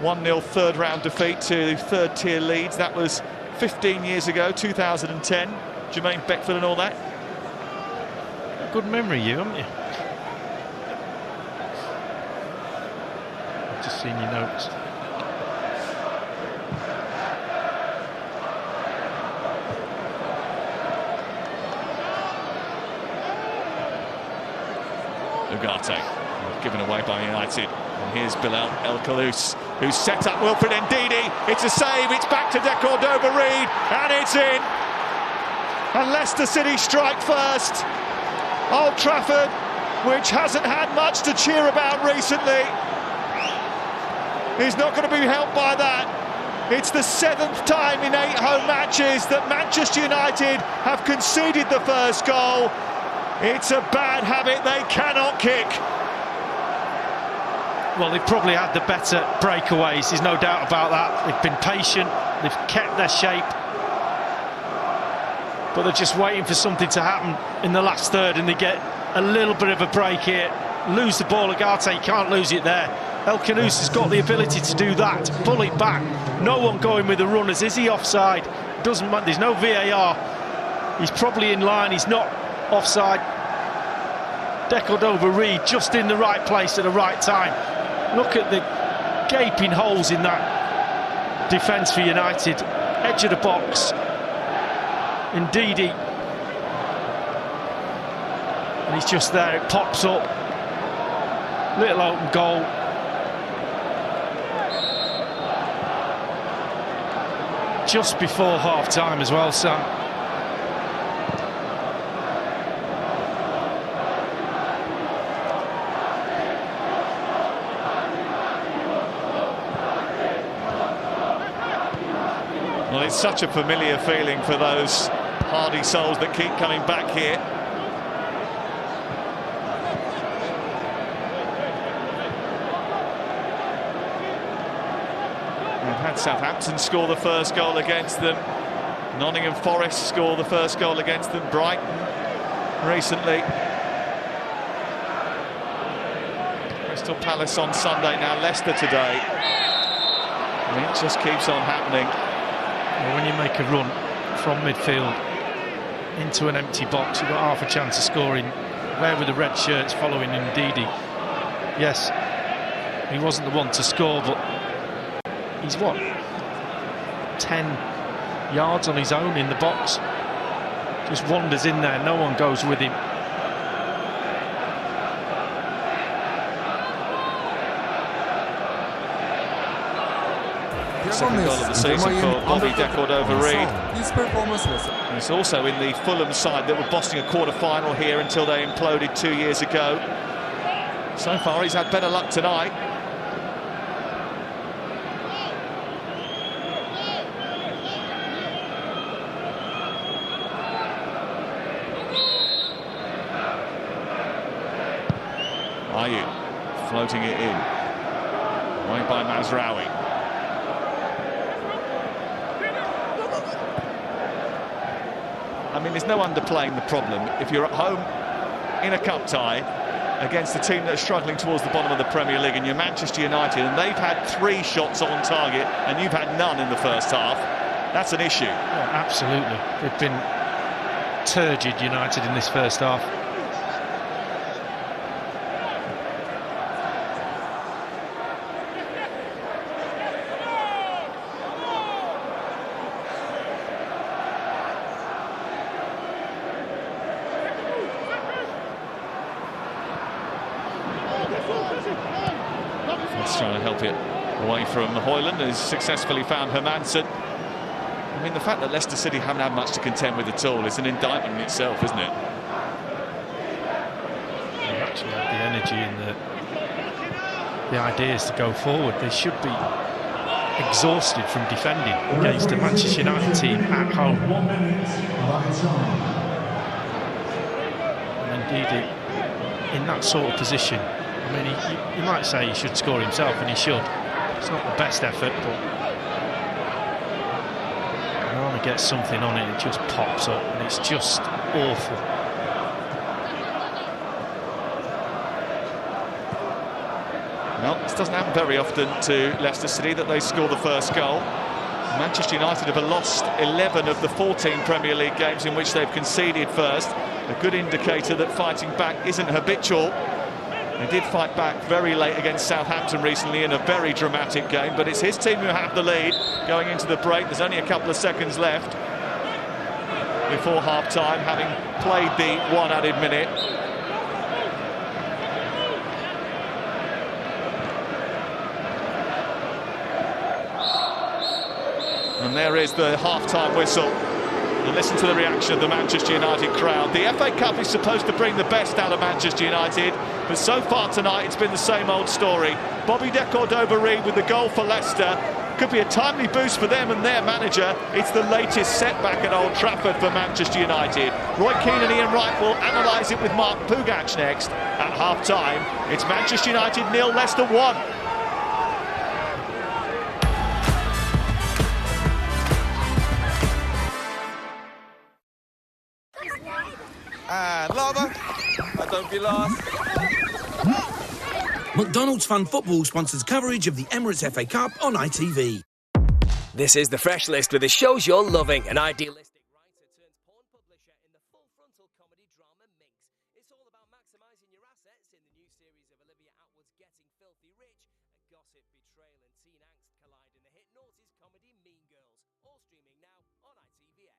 1-0 third-round defeat to third-tier Leeds. That was 15 years ago, 2010. Jermaine Beckford and all that. Good memory, you, haven't you? I've just seen your notes. Ugarte, given away by United. And here's Bilal El Khalous, who's set up Wilfred Ndidi. It's a save, it's back to De Cordova-Reid, and it's in. And Leicester City strike first. Old Trafford, which hasn't had much to cheer about recently, is not going to be helped by that. It's the 7th time in 8 home matches that Manchester United have conceded the first goal. It's a bad habit they cannot kick. Well, they've probably had the better breakaways, there's no doubt about that. They've been patient, they've kept their shape, but they're just waiting for something to happen in the last third, and they get a little bit of a break here. Lose the ball, Ugarte, you can't lose it there. El Khanous has got the ability to do that, pull it back. No one going with the runners. Is he offside? Doesn't matter, there's no VAR. He's probably in line, he's not offside. De Cordova-Reid just in the right place at the right time. Look at the gaping holes in that defence for United. Edge of the box. Ndidi. And he's just there, it pops up. Little open goal. Just before half-time as well, Sam. Well, it's such a familiar feeling for those hardy souls that keep coming back here. We've had Southampton score the first goal against them. Nottingham Forest score the first goal against them. Brighton recently. Crystal Palace on Sunday, now Leicester today. And it just keeps on happening. Well, when you make a run from midfield into an empty box, you've got half a chance of scoring. Where were the red shirts following Ndidi? Yes, he wasn't the one to score, but he's what, 10 yards on his own in the box, just wanders in there, no one goes with him. Second goal of the season for Bobby De Cordova-Reid. He's also in the Fulham side that were bossing a quarter-final here until they imploded 2 years ago. So far he's had better luck tonight. Ayew floating it in. Away by Mazraoui. I mean, there's no underplaying the problem. If you're at home in a cup tie against a team that's struggling towards the bottom of the Premier League, and you're Manchester United, and they've had 3 shots on target, and you've had none in the first half, that's an issue. Yeah, absolutely. They've been turgid, United, in this first half. Trying to help it away from Højlund, who's successfully found Hermansen. I mean, the fact that Leicester City haven't had much to contend with at all is an indictment in itself, isn't it? They actually have the energy and the ideas to go forward. They should be exhausted from defending against a Manchester United team at home. And indeed, in that sort of position, I mean, you might say he should score himself, and he should. It's not the best effort, but to get something on it, it just pops up, and it's just awful. Well, this doesn't happen very often to Leicester City that they score the first goal. Manchester United have lost 11 of the 14 Premier League games in which they've conceded first. A good indicator that fighting back isn't habitual. They did fight back very late against Southampton recently in a very dramatic game, but it's his team who have the lead going into the break. There's only a couple of seconds left before half-time, having played the one added minute. And there is the half-time whistle. And listen to the reaction of the Manchester United crowd. The FA Cup is supposed to bring the best out of Manchester United, but so far tonight it's been the same old story. Bobby De Cordova-Reid with the goal for Leicester. Could be a timely boost for them and their manager. It's the latest setback at Old Trafford for Manchester United. Roy Keane and Ian Wright will analyse it with Mark Pugac next. At half-time, it's Manchester United 0, Leicester 1. And lava, but don't be lost. McDonald's Fun Football sponsors coverage of the Emirates FA Cup on ITV. This is the Fresh List with the shows you're loving. An idealistic writer turns porn publisher in the full-frontal comedy drama Minx. It's all about maximising your assets in the new series of Olivia Attwood's Getting Filthy Rich. A gossip, betrayal and teen angst collide in the hit noughties comedy Mean Girls. All streaming now on ITVX.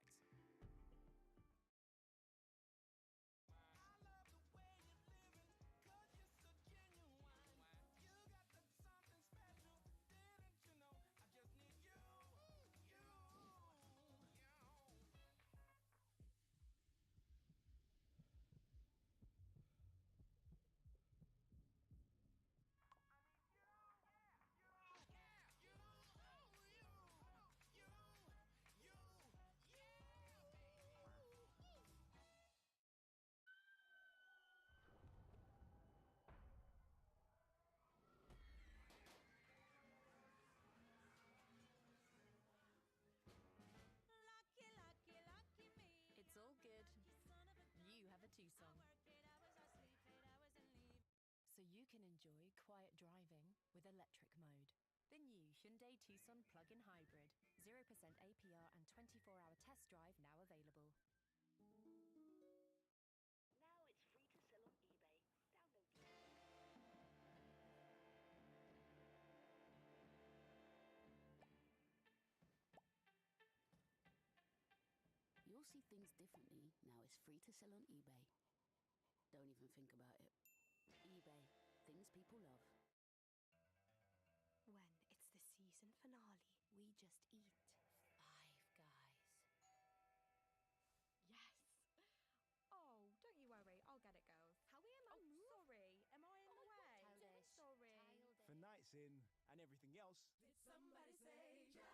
So you can enjoy quiet driving with electric mode. The new Hyundai Tucson plug-in hybrid, 0% APR and 24-hour test drive now available. Now it's free to sell on eBay. You'll see things differently now it's free to sell on eBay. Don't even think about it. eBay, things people love. When it's the season finale, we just eat Five Guys. Yes! Oh, don't you worry, I'll get it, girls. Howie, sorry, am I in the way? Childish. Sorry. For nights in and everything else. Did somebody say just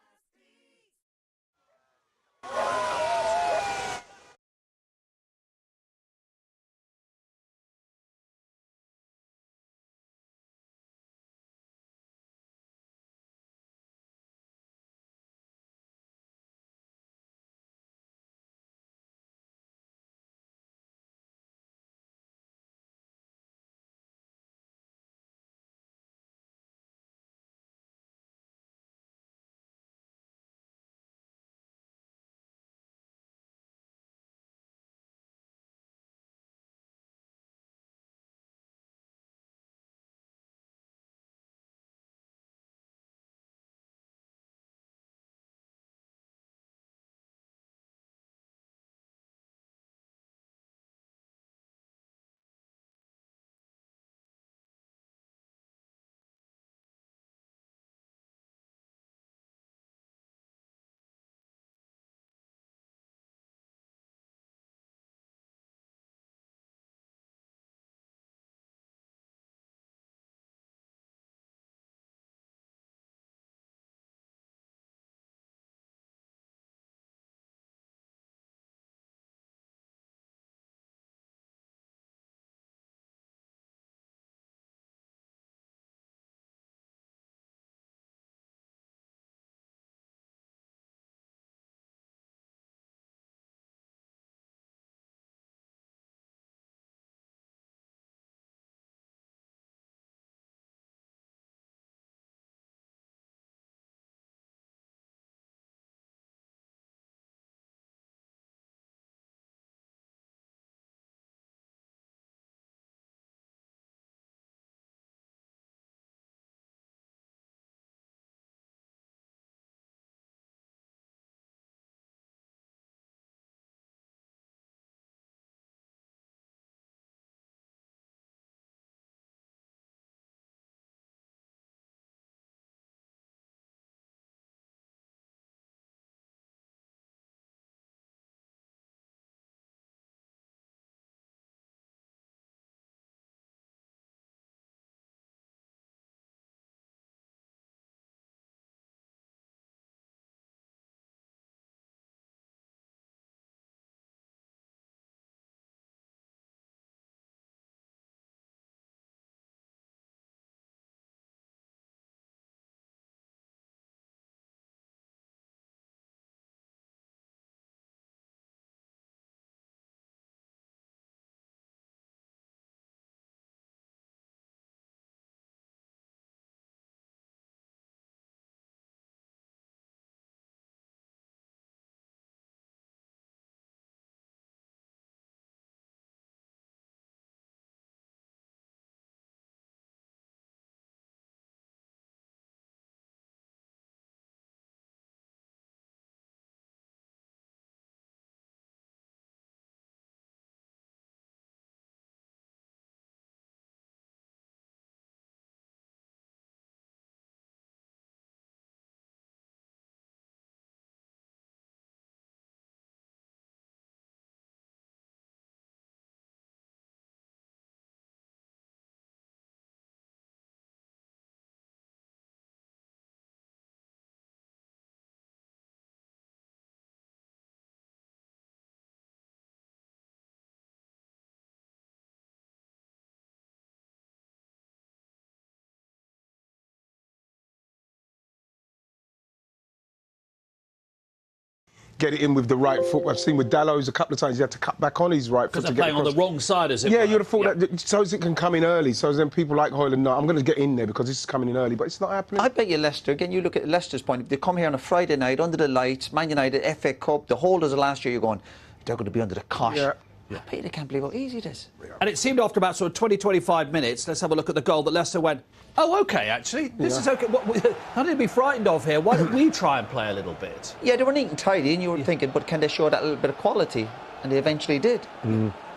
get it in with the right foot. I've seen with Dallows a couple of times he had to cut back on his right foot to get playing on the wrong side, as it Yeah, were. you would have thought that so it can come in early. So then people like Hoyland, no, I'm going to get in there because this is coming in early, but it's not happening. I bet you Leicester, again, you look at Leicester's point, they come here on a Friday night under the lights, Man United, FA Cup, the holders of last year, you're going, they're going to be under the cosh. Yeah. I bet they can't believe how easy it is. And it seemed after about sort of 20, 25 minutes, let's have a look at the goal, that Leicester went, oh, OK, actually, this is OK. Nothing to be frightened of here. Why don't we try and play a little bit? Yeah, they were neat and tidy, and you were thinking, but can they show that little bit of quality? And they eventually did.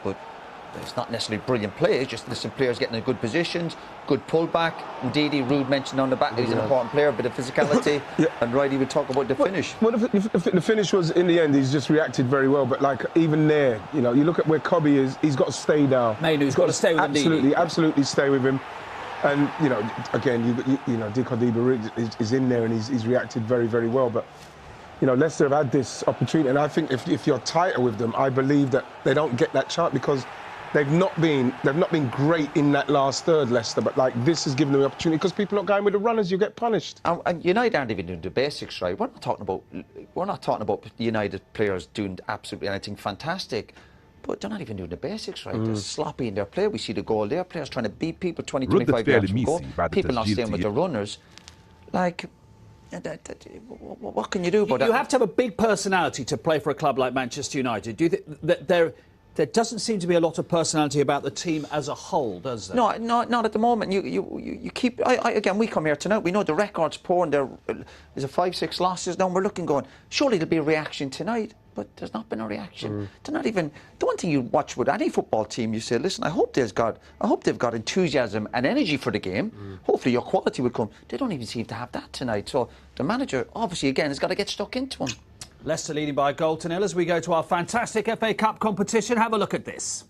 But it's not necessarily brilliant play, it's just some players getting in good positions, good pullback. Indeed, Ruud mentioned on the back that he's an important player, a bit of physicality, and Riley would talk about the finish. Well, the finish was, in the end, he's just reacted very well, but like even there, you know, you look at where Cobby is, he's got to stay down. Mainu's got to stay with him. Absolutely stay with him. And, you know, again, you know, Dikodiba is in there and he's reacted very, very well. But, you know, Leicester have had this opportunity, and I think if you're tighter with them, I believe that they don't get that chance because they've not been great in that last third, Leicester. But like this has given them the opportunity because people are not going with the runners. You get punished. And United aren't even doing the basics right. We're not talking about United players doing absolutely anything fantastic. But they're not even doing the basics right. They're sloppy in their play. We see the goal there. Players trying to beat people 20, 25 yards from goal. People not staying with the runners. Like, what can you do about that? You have to have a big personality to play for a club like Manchester United. Do you think that there doesn't seem to be a lot of personality about the team as a whole, does there? No, not at the moment. You keep... again, we come here tonight. We know the record's poor and there's a 5-6 losses now. And we're looking going, surely there'll be a reaction tonight. But there's not been a reaction. They're not even... The one thing you watch with any football team, you say, listen, I hope they've got enthusiasm and energy for the game. Hopefully your quality will come. They don't even seem to have that tonight. So the manager, obviously, again, has got to get stuck into them. Leicester leading by a goal to nil as we go to our fantastic FA Cup competition. Have a look at this.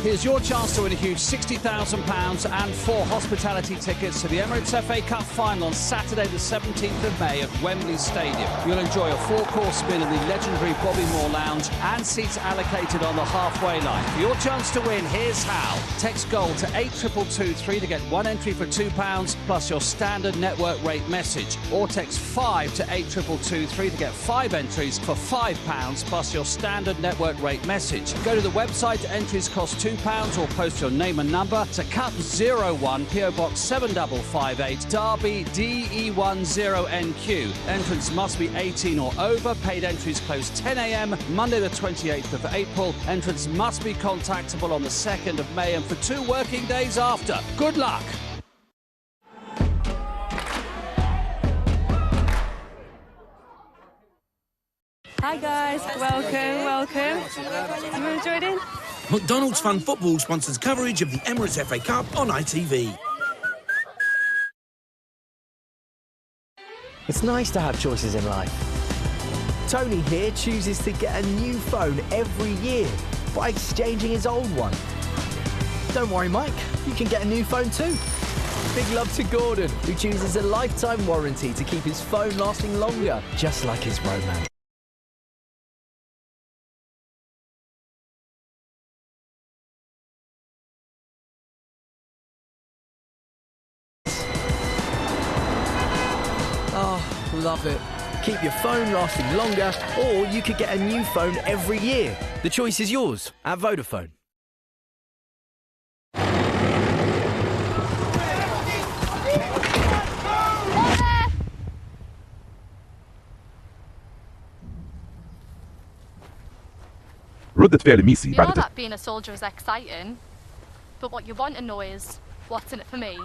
Here's your chance to win a huge £60,000 and 4 hospitality tickets to the Emirates FA Cup final on Saturday the 17th of May at Wembley Stadium. You'll enjoy a 4-course meal in the legendary Bobby Moore Lounge and seats allocated on the halfway line. For your chance to win, here's how. Text GOAL to 82223 to get 1 entry for £2 plus your standard network rate message. Or text 5 to 82223 to get 5 entries for £5 plus your standard network rate message. Go to the website, entries cost £2 or post your name and number to Cup 01 PO Box 7558 Derby DE10NQ. Entrance must be 18 or over. Paid entries close 10 a.m. Monday the 28th of April. Entrance must be contactable on the 2nd of May and for 2 working days after. Good luck. Hi guys, welcome. You want to join in? McDonald's Fun Football sponsors coverage of the Emirates FA Cup on ITV. It's nice to have choices in life. Tony here chooses to get a new phone every year by exchanging his old one. Don't worry, Mike, you can get a new phone too. Big love to Gordon, who chooses a lifetime warranty to keep his phone lasting longer, just like his romance. Love it. Keep your phone lasting longer, or you could get a new phone every year. The choice is yours at Vodafone. ردة فعل ميسي You know that being a soldier is exciting, but what you want to know is what's in it for me.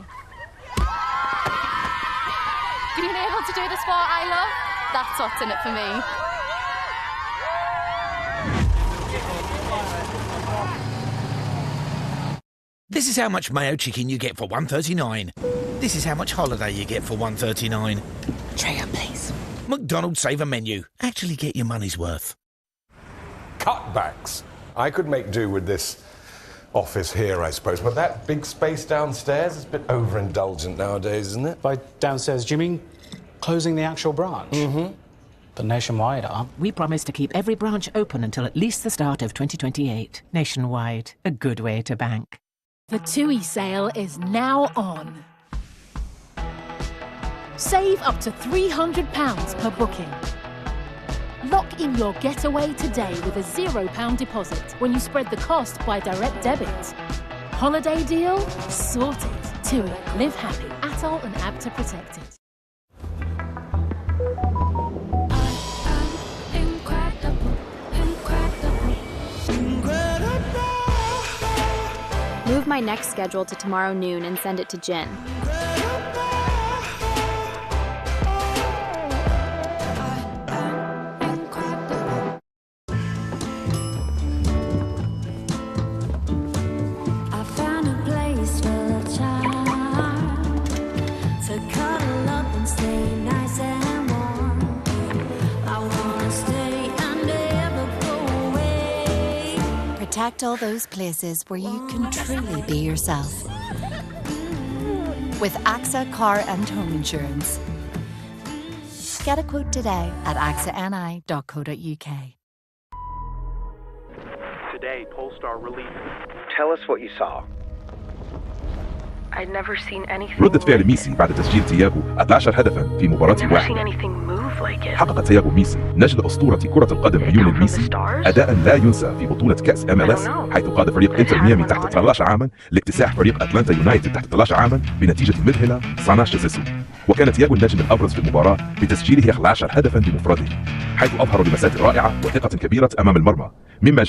Being able to do the sport I love, that's what's in it for me. This is how much mayo chicken you get for $1.39. This is how much holiday you get for $1.39. Tray up, please. McDonald's Saver Menu. Actually get your money's worth. Cutbacks. I could make do with this office here, I suppose, but that big space downstairs is a bit overindulgent nowadays, isn't it? By downstairs, do you mean closing the actual branch? Mm-hmm. But Nationwide are. We promise to keep every branch open until at least the start of 2028. Nationwide, a good way to bank. The TUI sale is now on. Save up to £300 per booking. Lock in your getaway today with a £0 deposit when you spread the cost by direct debit. Holiday deal? Sorted. TUI. Live happy. ATOL and ABTA protected. Move my next schedule to tomorrow noon and send it to Jen. Protect all those places where you can truly be yourself. With AXA Car and Home Insurance. Get a quote today at axani.co.uk. Today, Polestar released. Tell us what you saw. I'd never seen anything. ردة فعل ميسي بعد تسجيل تياغو 11 هدفا في مباراة I've never واحدة. seen anything move like it. حقق تياغو ميسي نجل أسطورة كرة القدم ليونيل ميسي أداء لا ينسى في بطولة كأس MLS، حيث قاد فريق انتر ميامي تحت 13 عاما لاكتساح فريق أتلانتا يونايتد تحت 13 عاما بنتيجة مذهلة صناش سيسو. وكان تياغو النجم الأبرز في المباراة بتسجيله 11 هدفا بمفرده، حيث أظهر لمسات رائعة وثقة كبيرة أمام المرمى، مما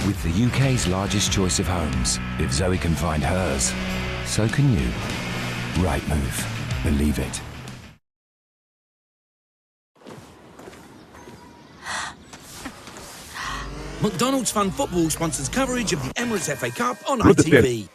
With the UK's largest choice of homes, if Zoe can find hers, so can you. Rightmove. Believe it. McDonald's Fun Football sponsors coverage of the Emirates FA Cup on ITV.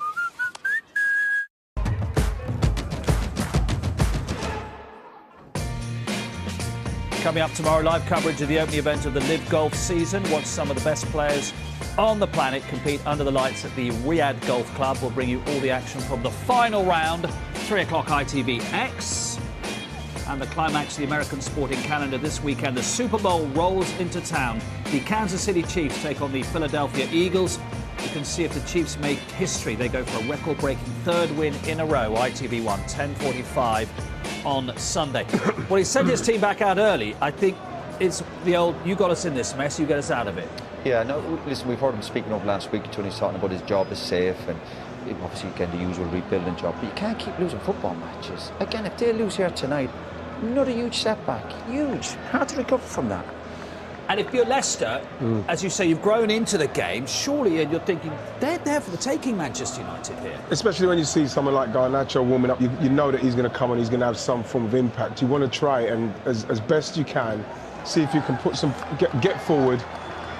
Coming up tomorrow, live coverage of the opening event of the Live Golf season. Watch some of the best players on the planet compete under the lights at the Riyadh Golf Club. We'll bring you all the action from the final round, 3 o'clock ITVX. And the climax of the American sporting calendar this weekend, the Super Bowl rolls into town. The Kansas City Chiefs take on the Philadelphia Eagles. You can see if the Chiefs make history. They go for a record-breaking third win in a row. ITV1, 10:45 on Sunday. Well, he sent his team back out early. I think it's the old, you got us in this mess, you get us out of it. Yeah, no, listen, we've heard him speaking up last week when he's talking about his job is safe and obviously again the usual rebuilding job, but you can't keep losing football matches. Again, if they lose here tonight, another huge setback, huge, hard to recover from that. And if you're Leicester, as you say, you've grown into the game, surely you're thinking, they're there for the taking, Manchester United here. Especially when you see someone like Garnacho warming up, you know that he's going to come and he's going to have some form of impact. You want to try it and as best you can, see if you can put some, get forward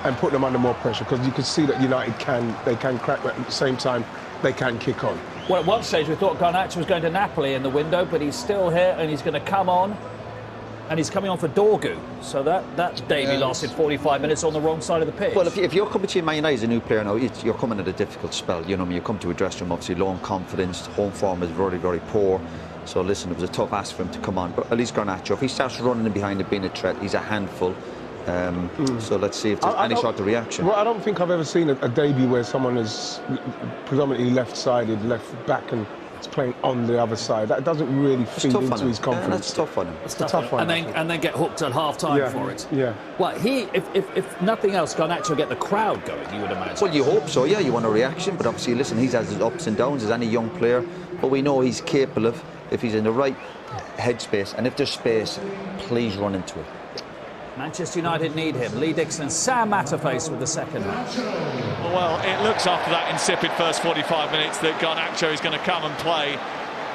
and put them under more pressure, because you can see that United they can crack, but at the same time, they can kick on. Well, at one stage we thought Garnacho was going to Napoli in the window, but he's still here and he's going to come on. And he's coming on for Dorgu, so that daily lasted 45 minutes on the wrong side of the pitch. Well, if you're coming to Man United as a new player now, you're coming at a difficult spell. You know, you come to a dressing room, obviously low on confidence, home form is very, very poor. So listen, it was a tough ask for him to come on. But at least Garnacho, if he starts running in behind and being a threat, he's a handful. So let's see if there's any sort of reaction. Well, I don't think I've ever seen a debut where someone is predominantly left-sided, left back, and is playing on the other side. That doesn't really feed into his confidence. That's tough on him. It's a tough one. And then get hooked at half-time for it. Yeah. Well, if nothing else, Garnacho will get the crowd going, you would imagine. Well, you hope so, yeah, you want a reaction, but obviously, listen, he's has his ups and downs as any young player, but we know he's capable of, if he's in the right headspace, and if there's space, please run into it. Manchester United need him. Lee Dixon and Sam Matterface with the second match. Well, it looks after that insipid first 45 minutes that Garnacho is going to come and play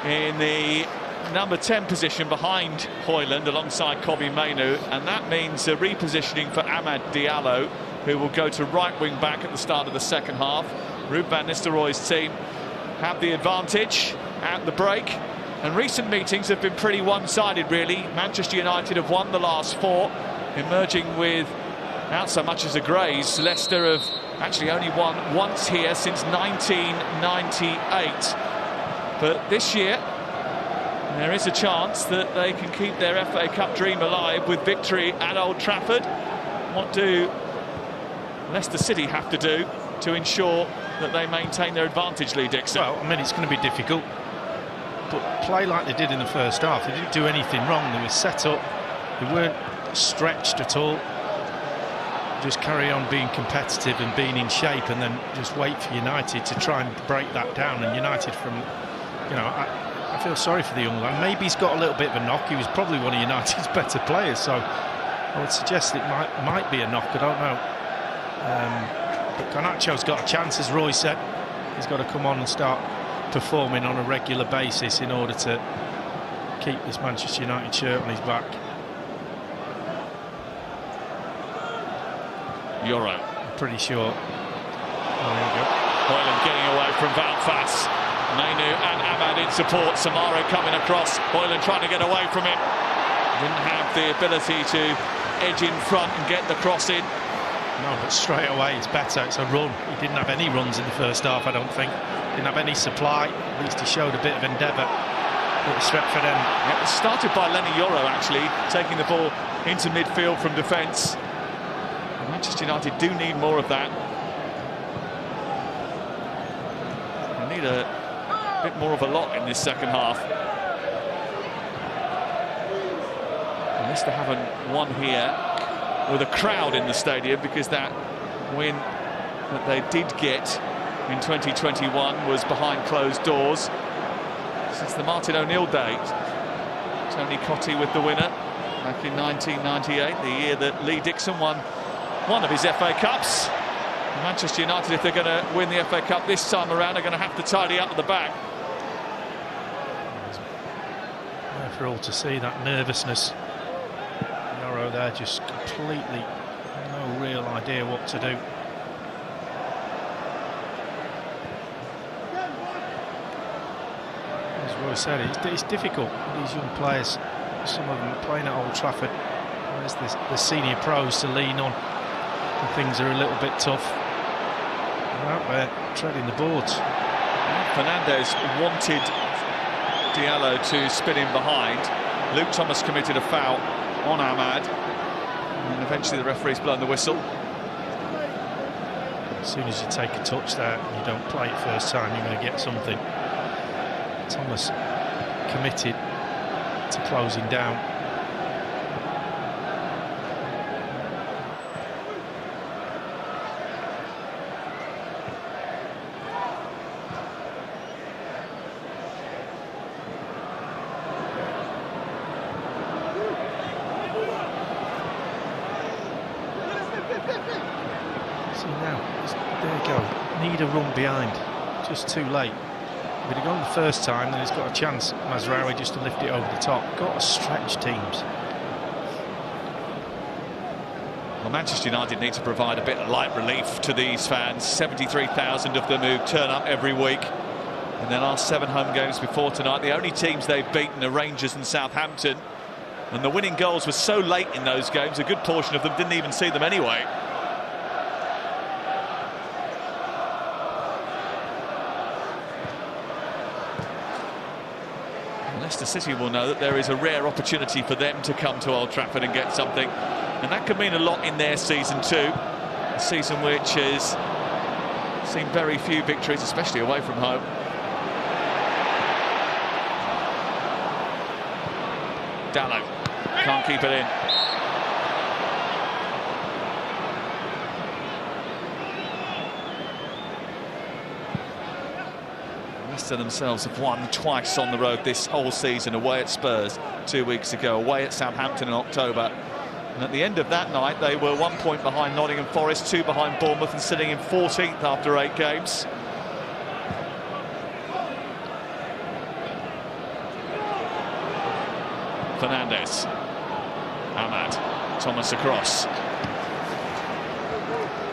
in the number 10 position behind Højlund alongside Kobbie Mainoo, and that means a repositioning for Amad Diallo, who will go to right wing back at the start of the second half. Ruud van Nistelrooy's team have the advantage at the break, and recent meetings have been pretty one-sided really. Manchester United have won the last 4, emerging without so much as a graze. Leicester have actually only won once here since 1998. But this year, there is a chance that they can keep their FA Cup dream alive with victory at Old Trafford. What do Leicester City have to do to ensure that they maintain their advantage, Lee Dixon? Well, I mean, it's going to be difficult, but play like they did in the first half. They didn't do anything wrong. They were set up. They weren't stretched at all. Just carry on being competitive and being in shape, and then just wait for United to try and break that down. And United, from, you know, I feel sorry for the young lad. Maybe he's got a little bit of a knock. He was probably one of United's better players, so I would suggest it might be a knock. I don't know. But Garnacho's got a chance, as Roy said. He's got to come on and start performing on a regular basis in order to keep this Manchester United shirt on his back. Euro. Pretty sure. Oh, there you go. Hoyland getting away from Valfas. Mainu and Ahmad in support. Samaro coming across. Hoyland trying to get away from it. Didn't have the ability to edge in front and get the cross in. No, but straight away it's better. It's a run. He didn't have any runs in the first half, I don't think. Didn't have any supply. At least he showed a bit of endeavour at the Stretford end. Yeah, it was started by Lenny Euro, actually, taking the ball into midfield from defence. Manchester United do need more of that. They need a bit more of a lot in this second half. And Leicester haven't won here with a crowd in the stadium, because that win that they did get in 2021 was behind closed doors. Since the Martin O'Neill date, Tony Cottee with the winner back in 1998, the year that Lee Dixon won one of his FA Cups. Manchester United, if they're going to win the FA Cup this time around, are going to have to tidy up at the back. For all to see that nervousness. Yoro there, just completely no real idea what to do. As Roy said, it's difficult with these young players. Some of them playing at Old Trafford. There's the senior pros to lean on. Things are a little bit tough. They're out there treading the boards. Fernandez wanted Diallo to spin in behind. Luke Thomas committed a foul on Ahmad, and eventually the referee's blown the whistle. As soon as you take a touch there and you don't play it first time, you're going to get something. Thomas committed to closing down. Behind, just too late. If he'd have gone the first time, then he's got a chance, Mazraoui, just to lift it over the top. Got to stretch teams. Well, Manchester United need to provide a bit of light relief to these fans. 73,000 of them who turn up every week. In their last 7 home games before tonight, the only teams they've beaten are Rangers and Southampton. And the winning goals were so late in those games, a good portion of them didn't even see them anyway. Leicester City will know that there is a rare opportunity for them to come to Old Trafford and get something, and that could mean a lot in their season too. A season which has seen very few victories, especially away from home. Diallo can't keep it in. Leicester themselves have won twice on the road this whole season, away at Spurs 2 weeks ago, away at Southampton in October. And at the end of that night, they were 1 point behind Nottingham Forest, 2 behind Bournemouth, and sitting in 14th after 8 games. Fernandez. Ahmad. Thomas across.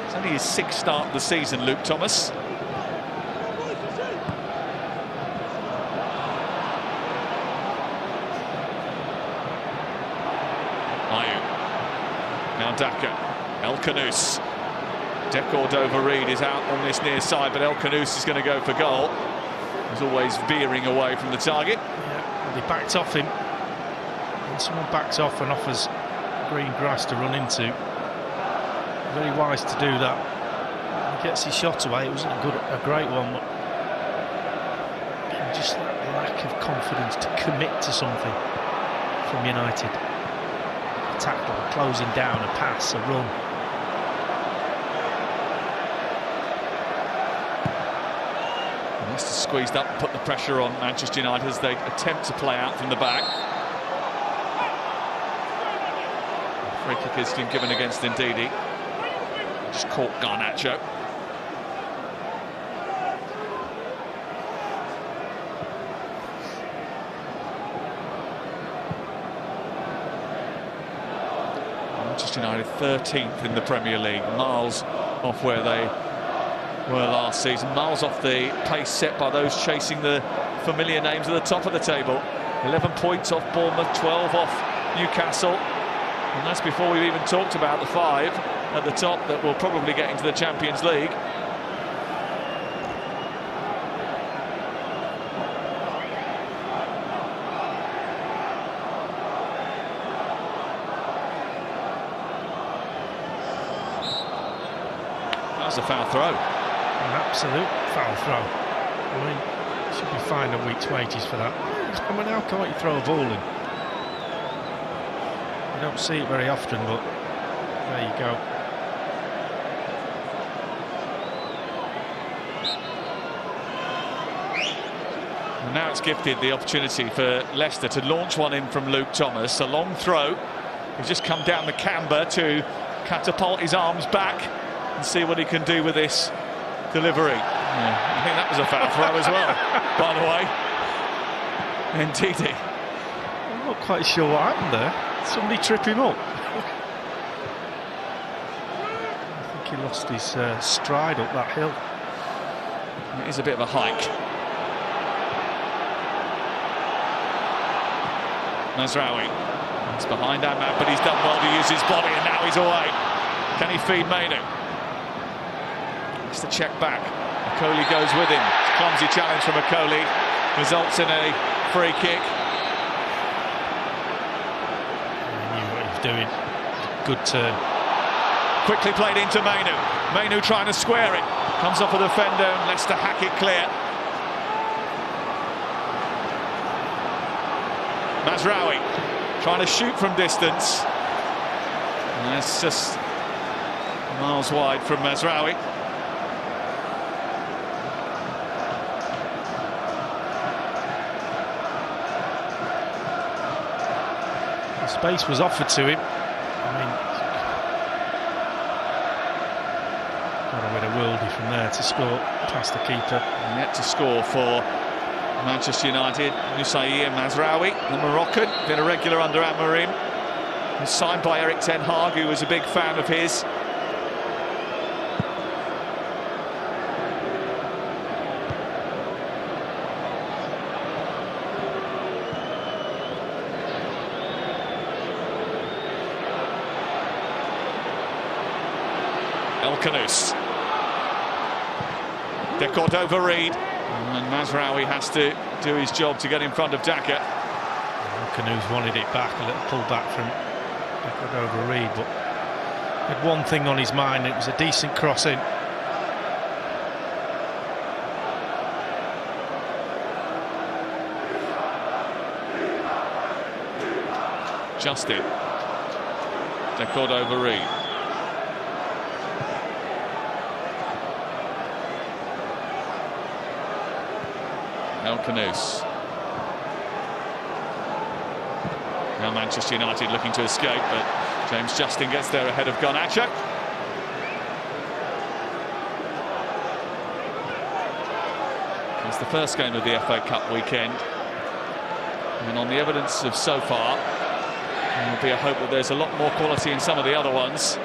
It's only his 6th start of the season, Luke Thomas. Now Daka, El Khanous. De Cordova-Reid is out on this near side, but El Khanous is going to go for goal. He's always veering away from the target. Yeah, they backed off him. When someone backs off and offers green grass to run into, Very wise to do that. He gets his shot away. It wasn't a great one, but just that lack of confidence to commit to something from United. A tackle, a closing down, a pass, a run. Leicester squeezed up and put the pressure on Manchester United as they attempt to play out from the back. Free kick has been given against Ndidi. Just caught Garnacho. Manchester United 13th in the Premier League, miles off where they were last season, miles off the pace set by those chasing the familiar names at the top of the table. 11 points off Bournemouth, 12 off Newcastle, and that's before we've even talked about the 5 at the top that will probably get into the Champions League. That was a foul throw. An absolute foul throw. I mean, should be fined a week's wages for that. I mean, how can't you throw a ball in? You don't see it very often, but there you go. And now it's gifted the opportunity for Leicester to launch one in from Luke Thomas. A long throw. He's just come down the camber to catapult his arms back and see what he can do with this delivery. Yeah, I think that was a foul throw as well, by the way. Ndidi. I'm not quite sure what happened there. Somebody trip him up. I think he lost his stride up that hill. It is a bit of a hike. Mazraoui. He's behind Ahmad, but he's done well to use his body, and now he's away. Can he feed Mainu? It's the check back. Okoli goes with him. Clumsy challenge from Okoli. Results in a free kick. He knew what he was doing. Good turn. Quickly played into Mainu. Mainu trying to square it. Comes off a defender and Leicester hack it clear. Mazraoui trying to shoot from distance. And it's just miles wide from Mazraoui. Space was offered to him. I mean, got to win a worldie from there to score past the keeper. And yet to score for Manchester United, Nusair Mazraoui, the Moroccan, been a regular under Amorim. Was signed by Erik ten Hag, who was a big fan of his. Elkanous. De Cordova-Reid. And Mazraoui has to do his job to get in front of Daka. Elkanous wanted it back, a little pull back from De Cordova-Reid, but had one thing on his mind, it was a decent crossing. Justin. De Cordova-Reid. Elkanous. Now Manchester United looking to escape, but James Justin gets there ahead of Garnacho. It's the first game of the FA Cup weekend, and on the evidence of so far, there will be a hope that there's a lot more quality in some of the other ones.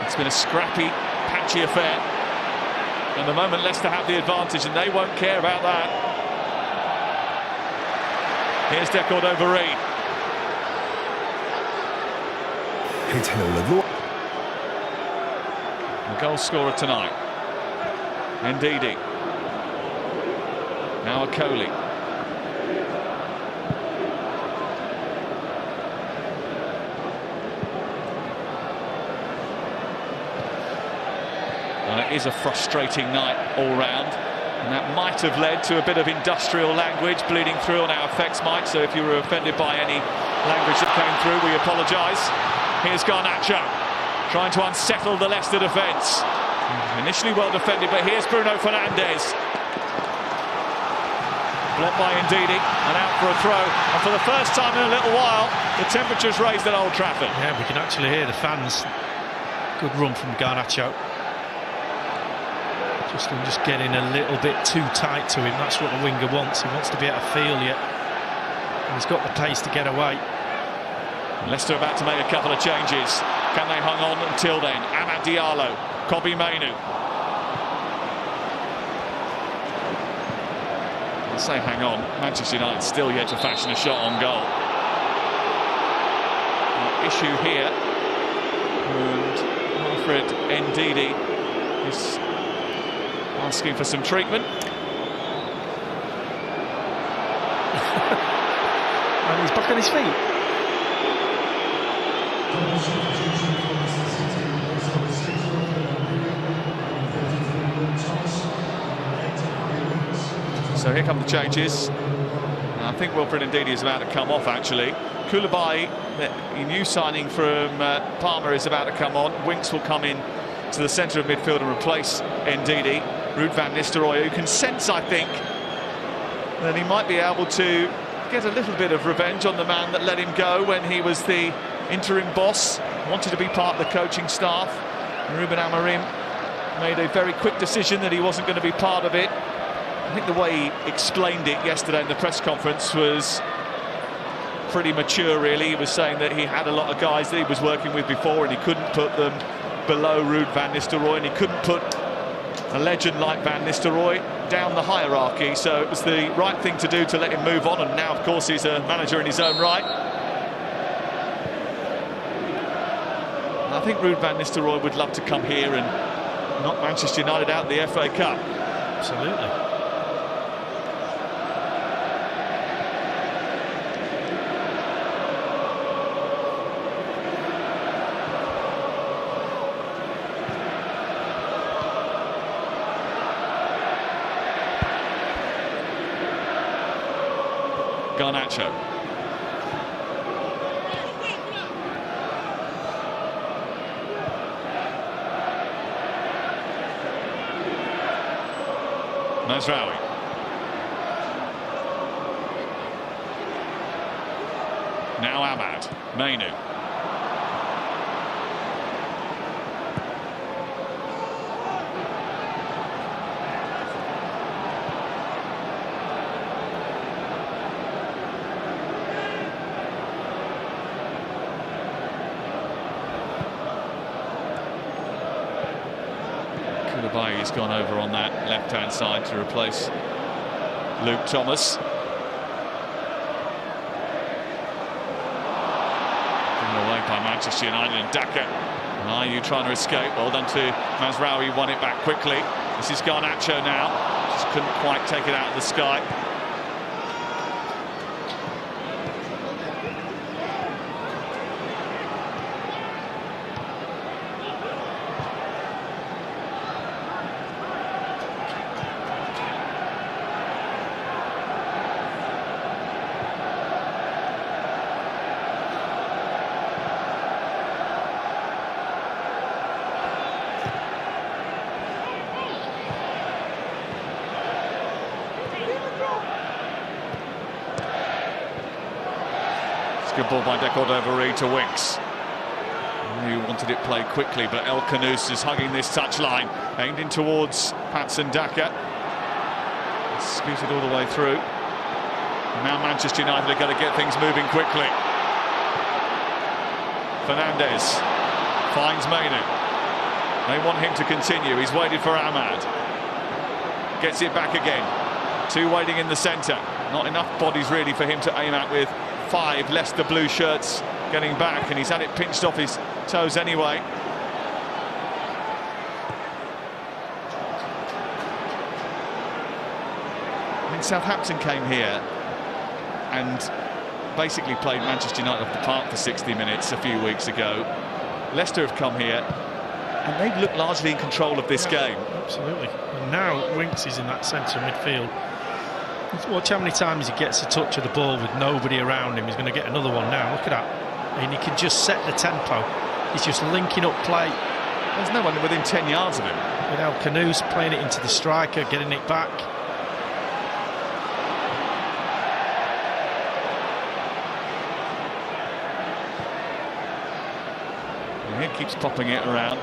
It's been a scrappy, patchy affair. At the moment, Leicester have the advantage, and they won't care about that. Here's De Cordova-Reid. The goal scorer tonight, Ndidi. Now Okoli. it is a frustrating night all round. And that might have led to a bit of industrial language bleeding through on our effects, Mike. So if you were offended by any language that came through, we apologise. Here's Garnacho trying to unsettle the Leicester defence. Initially well defended, but here's Bruno Fernandes. Blocked by Ndidi and out for a throw. And for the first time in a little while, the temperature's raised at Old Trafford. Yeah, we can actually hear the fans. Good run from Garnacho. Just getting a little bit too tight to him. That's what the winger wants. He wants to be able to feel you. And he's got the pace to get away. Leicester about to make a couple of changes. Can they hang on until then? Amad Diallo, Kobbie Mainoo. I'll say hang on. Manchester United still yet to fashion a shot on goal. The issue here, and Wilfred Ndidi is asking for some treatment. And he's back on his feet. So here come the changes. And I think Wilfred Ndidi is about to come off, actually. Koulibaly, the new signing from Parma, is about to come on. Winks will come in to the centre of midfield and replace Ndidi. Ruud van Nistelrooy, who can sense, I think, that he might be able to get a little bit of revenge on the man that let him go when he was the interim boss, wanted to be part of the coaching staff. And Ruben Amorim made a very quick decision that he wasn't going to be part of it. I think the way he explained it yesterday in the press conference was pretty mature, really. He was saying that he had a lot of guys that he was working with before and he couldn't put them below Ruud van Nistelrooy, and he couldn't put a legend like Van Nistelrooy down the hierarchy, so it was the right thing to do to let him move on, and now of course he's a manager in his own right. And I think Ruud van Nistelrooy would love to come here and knock Manchester United out of the FA Cup. Absolutely. Garnacho. Mazraoui. Now Amad. Mainoo. Koulibaly's gone over on that left-hand side to replace Luke Thomas. Given away by Manchester United, and Daka. Are you trying to escape? Well done to Mazraoui, won it back quickly. This is Garnacho now. Just couldn't quite take it out of the sky. Good ball by Decordova-Reid to Winks. He wanted it played quickly, but El Khanous is hugging this touchline, aimed in towards Patson Daka. Scooted all the way through. And now Manchester United are going to get things moving quickly. Fernandes finds Mainoo. They want him to continue. He's waited for Amad. Gets it back again. Two waiting in the centre. Not enough bodies really for him to aim at with 5 Leicester blue shirts getting back, and he's had it pinched off his toes anyway. I mean, Southampton came here and basically played Manchester United off the park for 60 minutes a few weeks ago. Leicester have come here and they've looked largely in control of this game. Absolutely. And now Winks is in that centre of midfield. Watch how many times he gets a touch of the ball with nobody around him. He's going to get another one now. Look at that. And he can just set the tempo. He's just linking up play. There's no one within 10 yards of him. With El Canoes playing it into the striker, getting it back. And he keeps popping it around.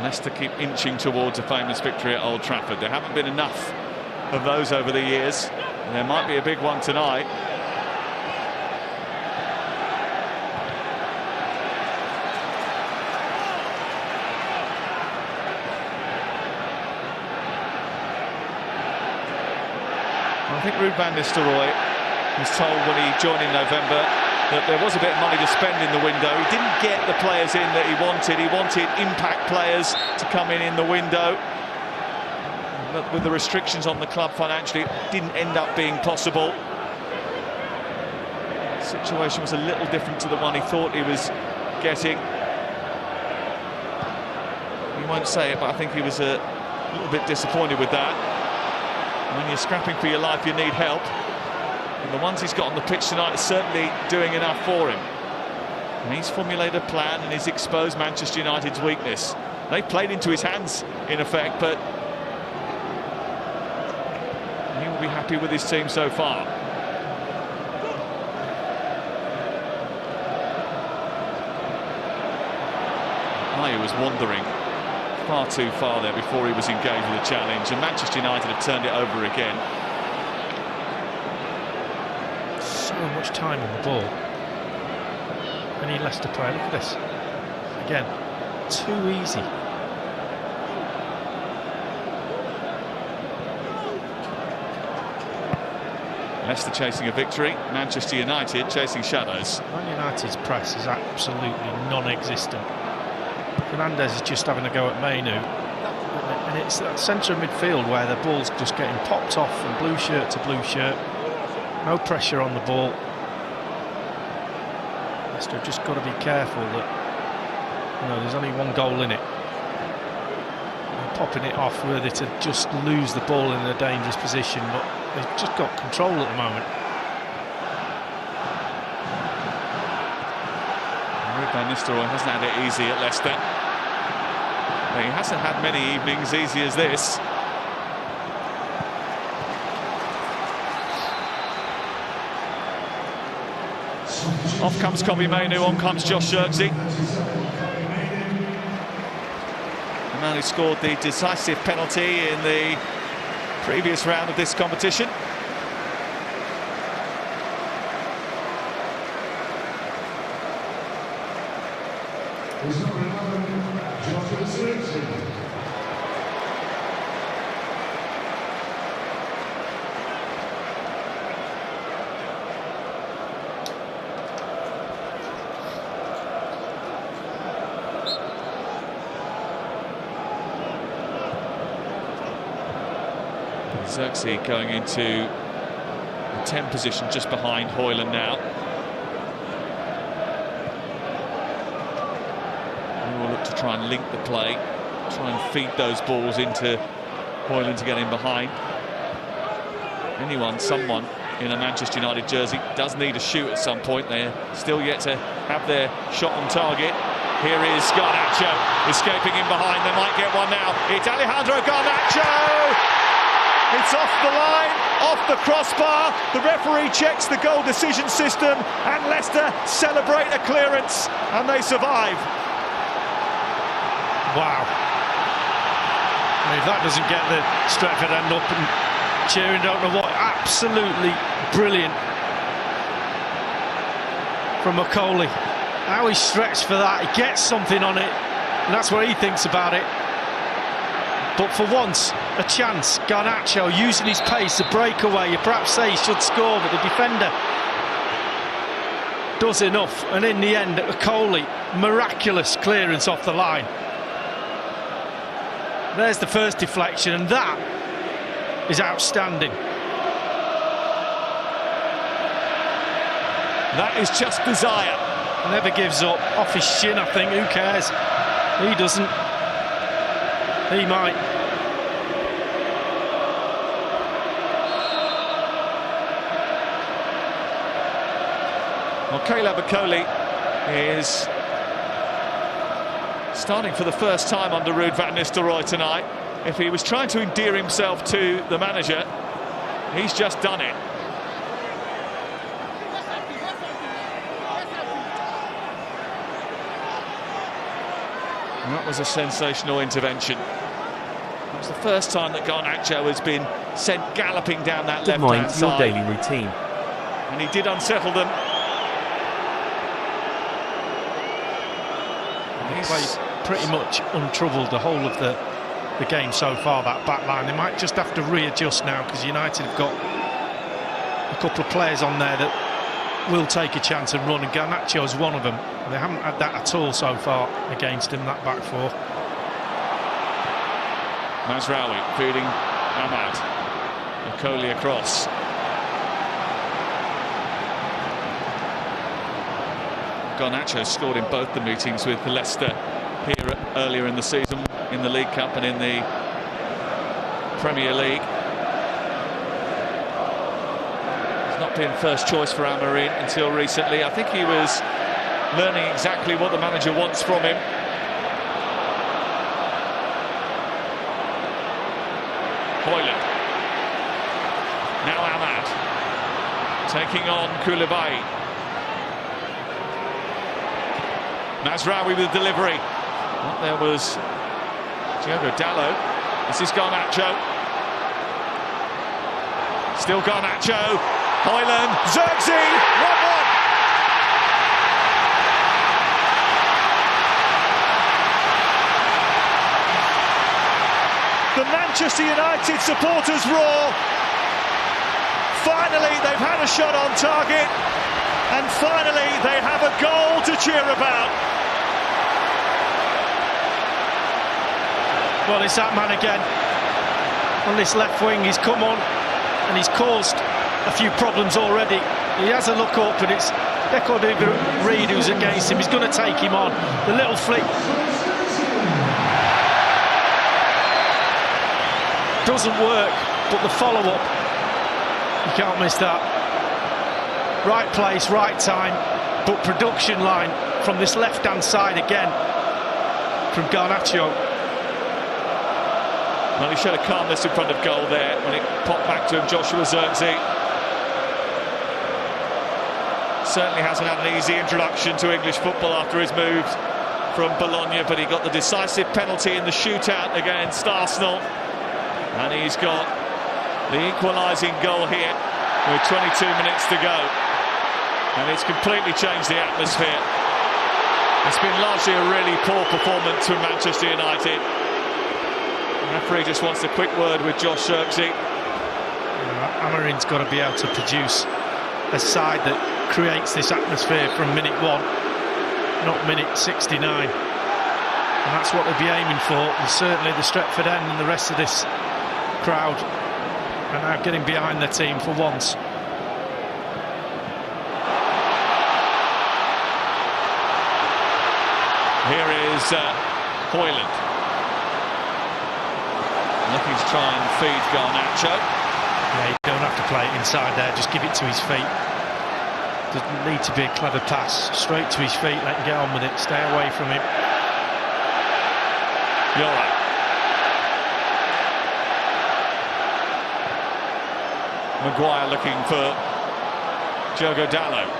Leicester keep inching towards a famous victory at Old Trafford. There haven't been enough of those over the years. And there might be a big one tonight. I think Ruud van Nistelrooy was told when he joined in November that there was a bit of money to spend in the window. He didn't get the players in that he wanted. He wanted impact players to come in the window. But with the restrictions on the club financially, it didn't end up being possible. The situation was a little different to the one he thought he was getting. He won't say it, but I think he was a little bit disappointed with that. When you're scrapping for your life, you need help. And the ones he's got on the pitch tonight are certainly doing enough for him. And he's formulated a plan and he's exposed Manchester United's weakness. They played into his hands, in effect, but he will be happy with his team so far. Ayew was wandering far too far there before he was engaged with the challenge, and Manchester United have turned it over again. So much time on the ball. Any Leicester player, look at this. Again, too easy. Leicester chasing a victory, Manchester United chasing shadows. Man United's press is absolutely non-existent. Fernandes is just having a go at Mainu, and it's that centre of midfield where the ball's just getting popped off from blue shirt to blue shirt. No pressure on the ball. Leicester have just got to be careful that, you know, there's only one goal in it. And popping it off were they to just lose the ball in a dangerous position, but they've just got control at the moment. Ruud van Nistelrooy hasn't had it easy at Leicester. He hasn't had many evenings easy as this. Off comes Kobbie Mainoo, on comes Josh Zirkzee. The man who scored the decisive penalty in the previous round of this competition. Zirkzee going into the 10 position just behind Højlund now. We will look to try and link the play, try and feed those balls into Højlund to get in behind. Someone in a Manchester United jersey does need a shoot at some point. They're still yet to have their shot on target. Here is Garnacho escaping in behind. They might get one now. It's Alejandro Garnacho! It's off the line, off the crossbar. The referee checks the goal decision system, and Leicester celebrate a clearance, and they survive. Wow. I mean, if that doesn't get the Stretford end up and cheering, don't know what. Absolutely brilliant from McCauley. How he stretched for that. He gets something on it, and that's what he thinks about it. But for once, a chance. Garnacho using his pace, a breakaway. You perhaps say he should score, but the defender does enough. And in the end, McCauley, miraculous clearance off the line. There's the first deflection, and that is outstanding. That is just desire. Never gives up. Off his shin, I think. Who cares? He doesn't. He might. Well, Caleb Bakoli is starting for the first time under Ruud van Nistelrooy tonight. If he was trying to endear himself to the manager, he's just done it. And that was a sensational intervention. It was the first time that Garnacho has been sent galloping down that left-hand side. Your daily routine. And he did unsettle them. He's played pretty much untroubled the whole of the game so far, that back line. They might just have to readjust now, because United have got a couple of players on there that will take a chance and run, and Garnacho is one of them. They haven't had that at all so far against him, that back four. Mazraoui feeding Ahmad. Bakoli across. Garnacho scored in both the meetings with Leicester here earlier in the season, in the League Cup and in the Premier League. He's not been first choice for Amorim until recently. I think he was learning exactly what the manager wants from him. Hoyland. Now Ahmad taking on Koulibaly. Mazraoui with delivery. Well, there was Diogo Dalot. This is Garnacho. Still Garnacho. Hoyland. Zirkzee. 1-1. The Manchester United supporters roar. Finally, they've had a shot on target. And finally, they have a goal to cheer about. Well, it's that man again. On this left wing, he's come on and he's caused a few problems already. He has a look up and it's Deco Reed who's against him. He's going to take him on. The little flick doesn't work, but the follow-up, you can't miss that. Right place, right time, but production line from this left-hand side again from Garnacho. Well, he showed a calmness in front of goal there when it popped back to him, Joshua Zirkzee. Certainly hasn't had an easy introduction to English football after his move from Bologna, but he got the decisive penalty in the shootout against Arsenal. And he's got the equalising goal here with 22 minutes to go. And it's completely changed the atmosphere. It's been largely a really poor performance from Manchester United. The referee just wants a quick word with Josh Zirkzee. Amorim's got to be able to produce a side that creates this atmosphere from minute 1, not minute 69. And that's what they'll be aiming for. And certainly the Stretford end and the rest of this crowd are now getting behind their team for once. Here is Hoyland. Looking to try and feed Garnacho. Yeah, you don't have to play it inside there, just give it to his feet. Doesn't need to be a clever pass. Straight to his feet, let him get on with it, stay away from him. Yora. Maguire looking for Diogo Dalot.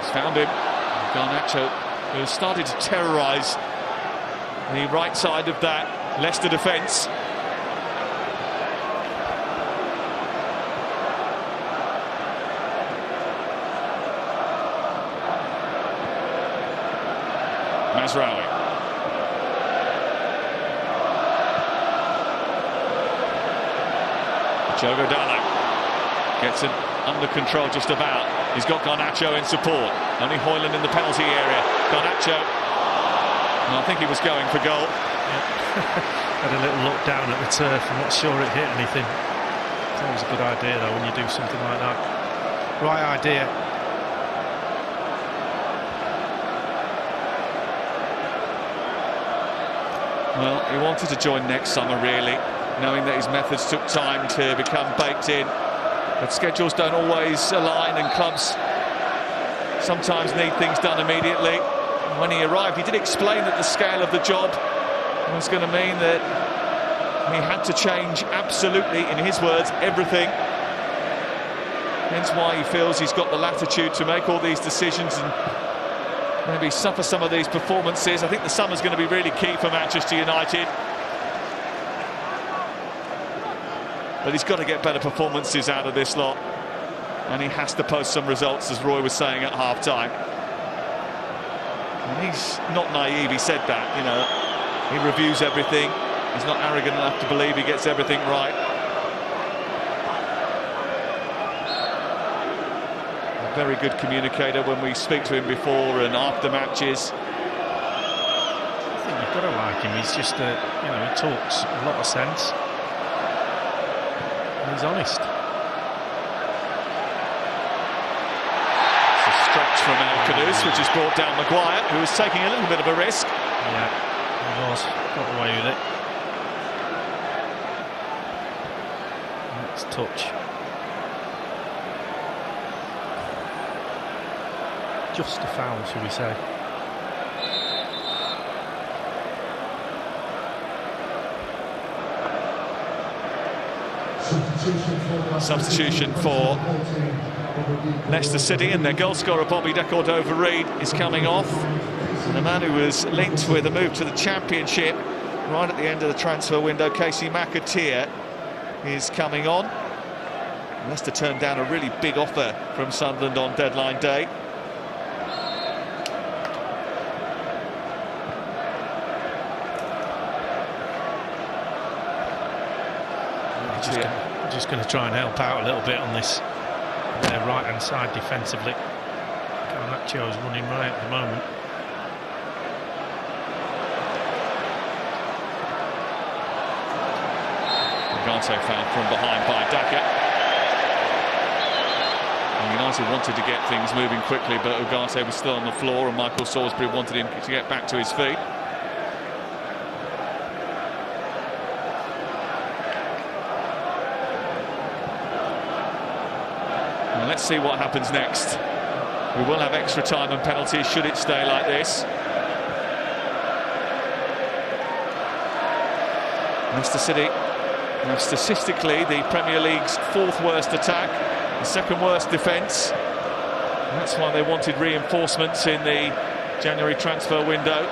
He's found him. Garnacho, who has started to terrorise the right side of that Leicester defence. Mazraoui. Diogo Dalot gets it under control just about. He's got Garnacho in support. Only Hoyland in the penalty area. Garnacho, I think he was going for goal. Yeah. Had a little look down at the turf. I'm not sure it hit anything. It's always a good idea though when you do something like that. Right idea. Well, he wanted to join next summer, really, knowing that his methods took time to become baked in. But schedules don't always align, and clubs sometimes need things done immediately. And when he arrived, he did explain that the scale of the job was going to mean that he had to change absolutely, in his words, everything. Hence why he feels he's got the latitude to make all these decisions and maybe suffer some of these performances. I think the summer's going to be really key for Manchester United. But he's got to get better performances out of this lot. And he has to post some results, as Roy was saying at half-time. And he's not naive, he said that, you know. He reviews everything. He's not arrogant enough to believe he gets everything right. A very good communicator when we speak to him before and after matches. I think you've got to like him. He's just, you know, he talks a lot of sense. And he's honest. It's a stretch from Al-Khamis, which has brought down Maguire, who was taking a little bit of a risk. Yeah, he was. Got away with it. Next touch. Just a foul, shall we say. Substitution for Leicester City, and their goal scorer Bobby De Cordova-Reid is coming off. And the man who was linked with a move to the Championship right at the end of the transfer window, Casey McAteer, is coming on. Leicester turned down a really big offer from Sunderland on deadline day. Just going to try and help out a little bit on this their right-hand side defensively. Garnacho is running right at the moment. Ugarte found from behind by Daka. And United wanted to get things moving quickly, but Ugarte was still on the floor, and Michael Salisbury wanted him to get back to his feet. Let's see what happens next. We will have extra time and penalties should it stay like this. Leicester City have statistically the Premier League's 4th worst attack, the 2nd worst defence. That's why they wanted reinforcements in the January transfer window.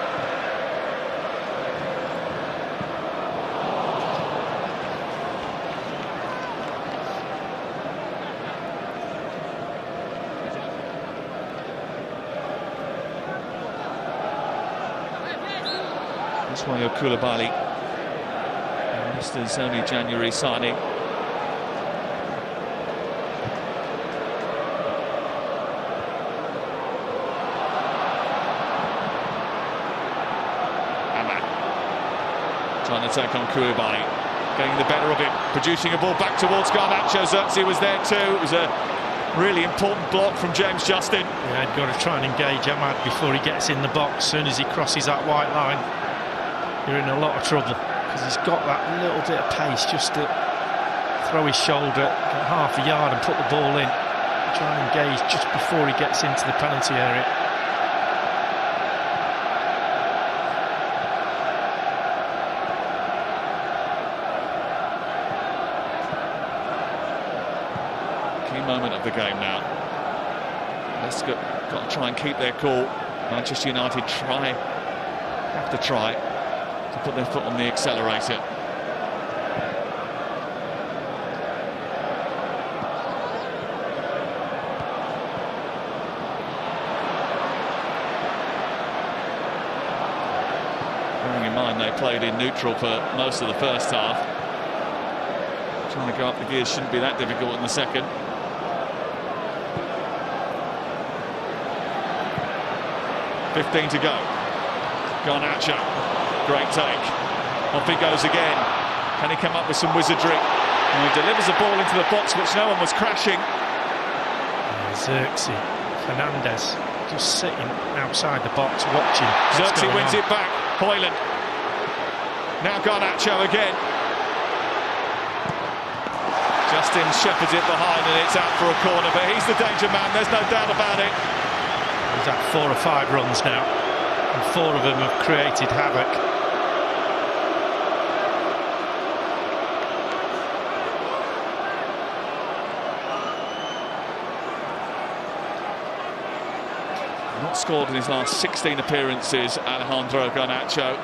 That's why Koulibaly, Leicester's only January signing. Ahmad trying to take on Koulibaly, getting the better of him, producing a ball back towards Garnacho. Xerxes was there too. It was a really important block from James Justin. Yeah, he'd got to try and engage Ahmad before he gets in the box. As soon as he crosses that white line, you're in a lot of trouble, because he's got that little bit of pace just to throw his shoulder, get half a yard and put the ball in. Try and engage just before he gets into the penalty area. Key moment of the game now. Leicester got to try and keep their cool. Manchester United have to try to put their foot on the accelerator. Bearing in mind they played in neutral for most of the first half. Trying to go up the gears shouldn't be that difficult in the second. .15 to go. Garnacho, great take. Off he goes again. Can he come up with some wizardry? And he delivers a ball into the box which no one was crashing. Xerxes, Fernandez just sitting outside the box watching. Xerxes wins it back. Højlund. Now Garnacho again. Justin shepherds it behind and it's out for a corner, but he's the danger man, there's no doubt about it. He's had 4 or 5 runs now, and 4 of them have created havoc. Not scored in his last 16 appearances, Alejandro Garnacho.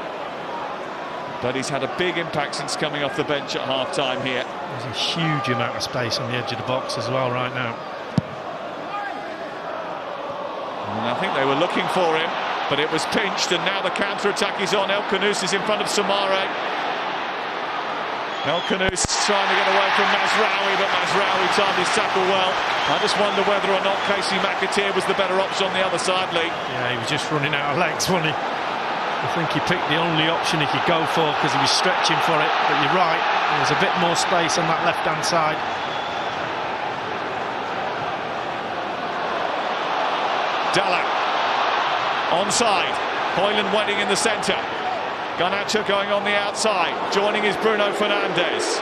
But he's had a big impact since coming off the bench at half-time here. There's a huge amount of space on the edge of the box as well right now. And I think they were looking for him, but it was pinched, and now the counter-attack is on. El Khanous is in front of Samare. El Khanous trying to get away from Mazraoui, but Mazraoui timed his tackle well. I just wonder whether or not Casey McAteer was the better option on the other side, Lee. Yeah, he was just running out of legs, wasn't he? I think he picked the only option he could go for because he was stretching for it. But you're right, there was a bit more space on that left-hand side. Dalla onside. Hoyland waiting in the centre. Garnacho going on the outside. Joining is Bruno Fernandes.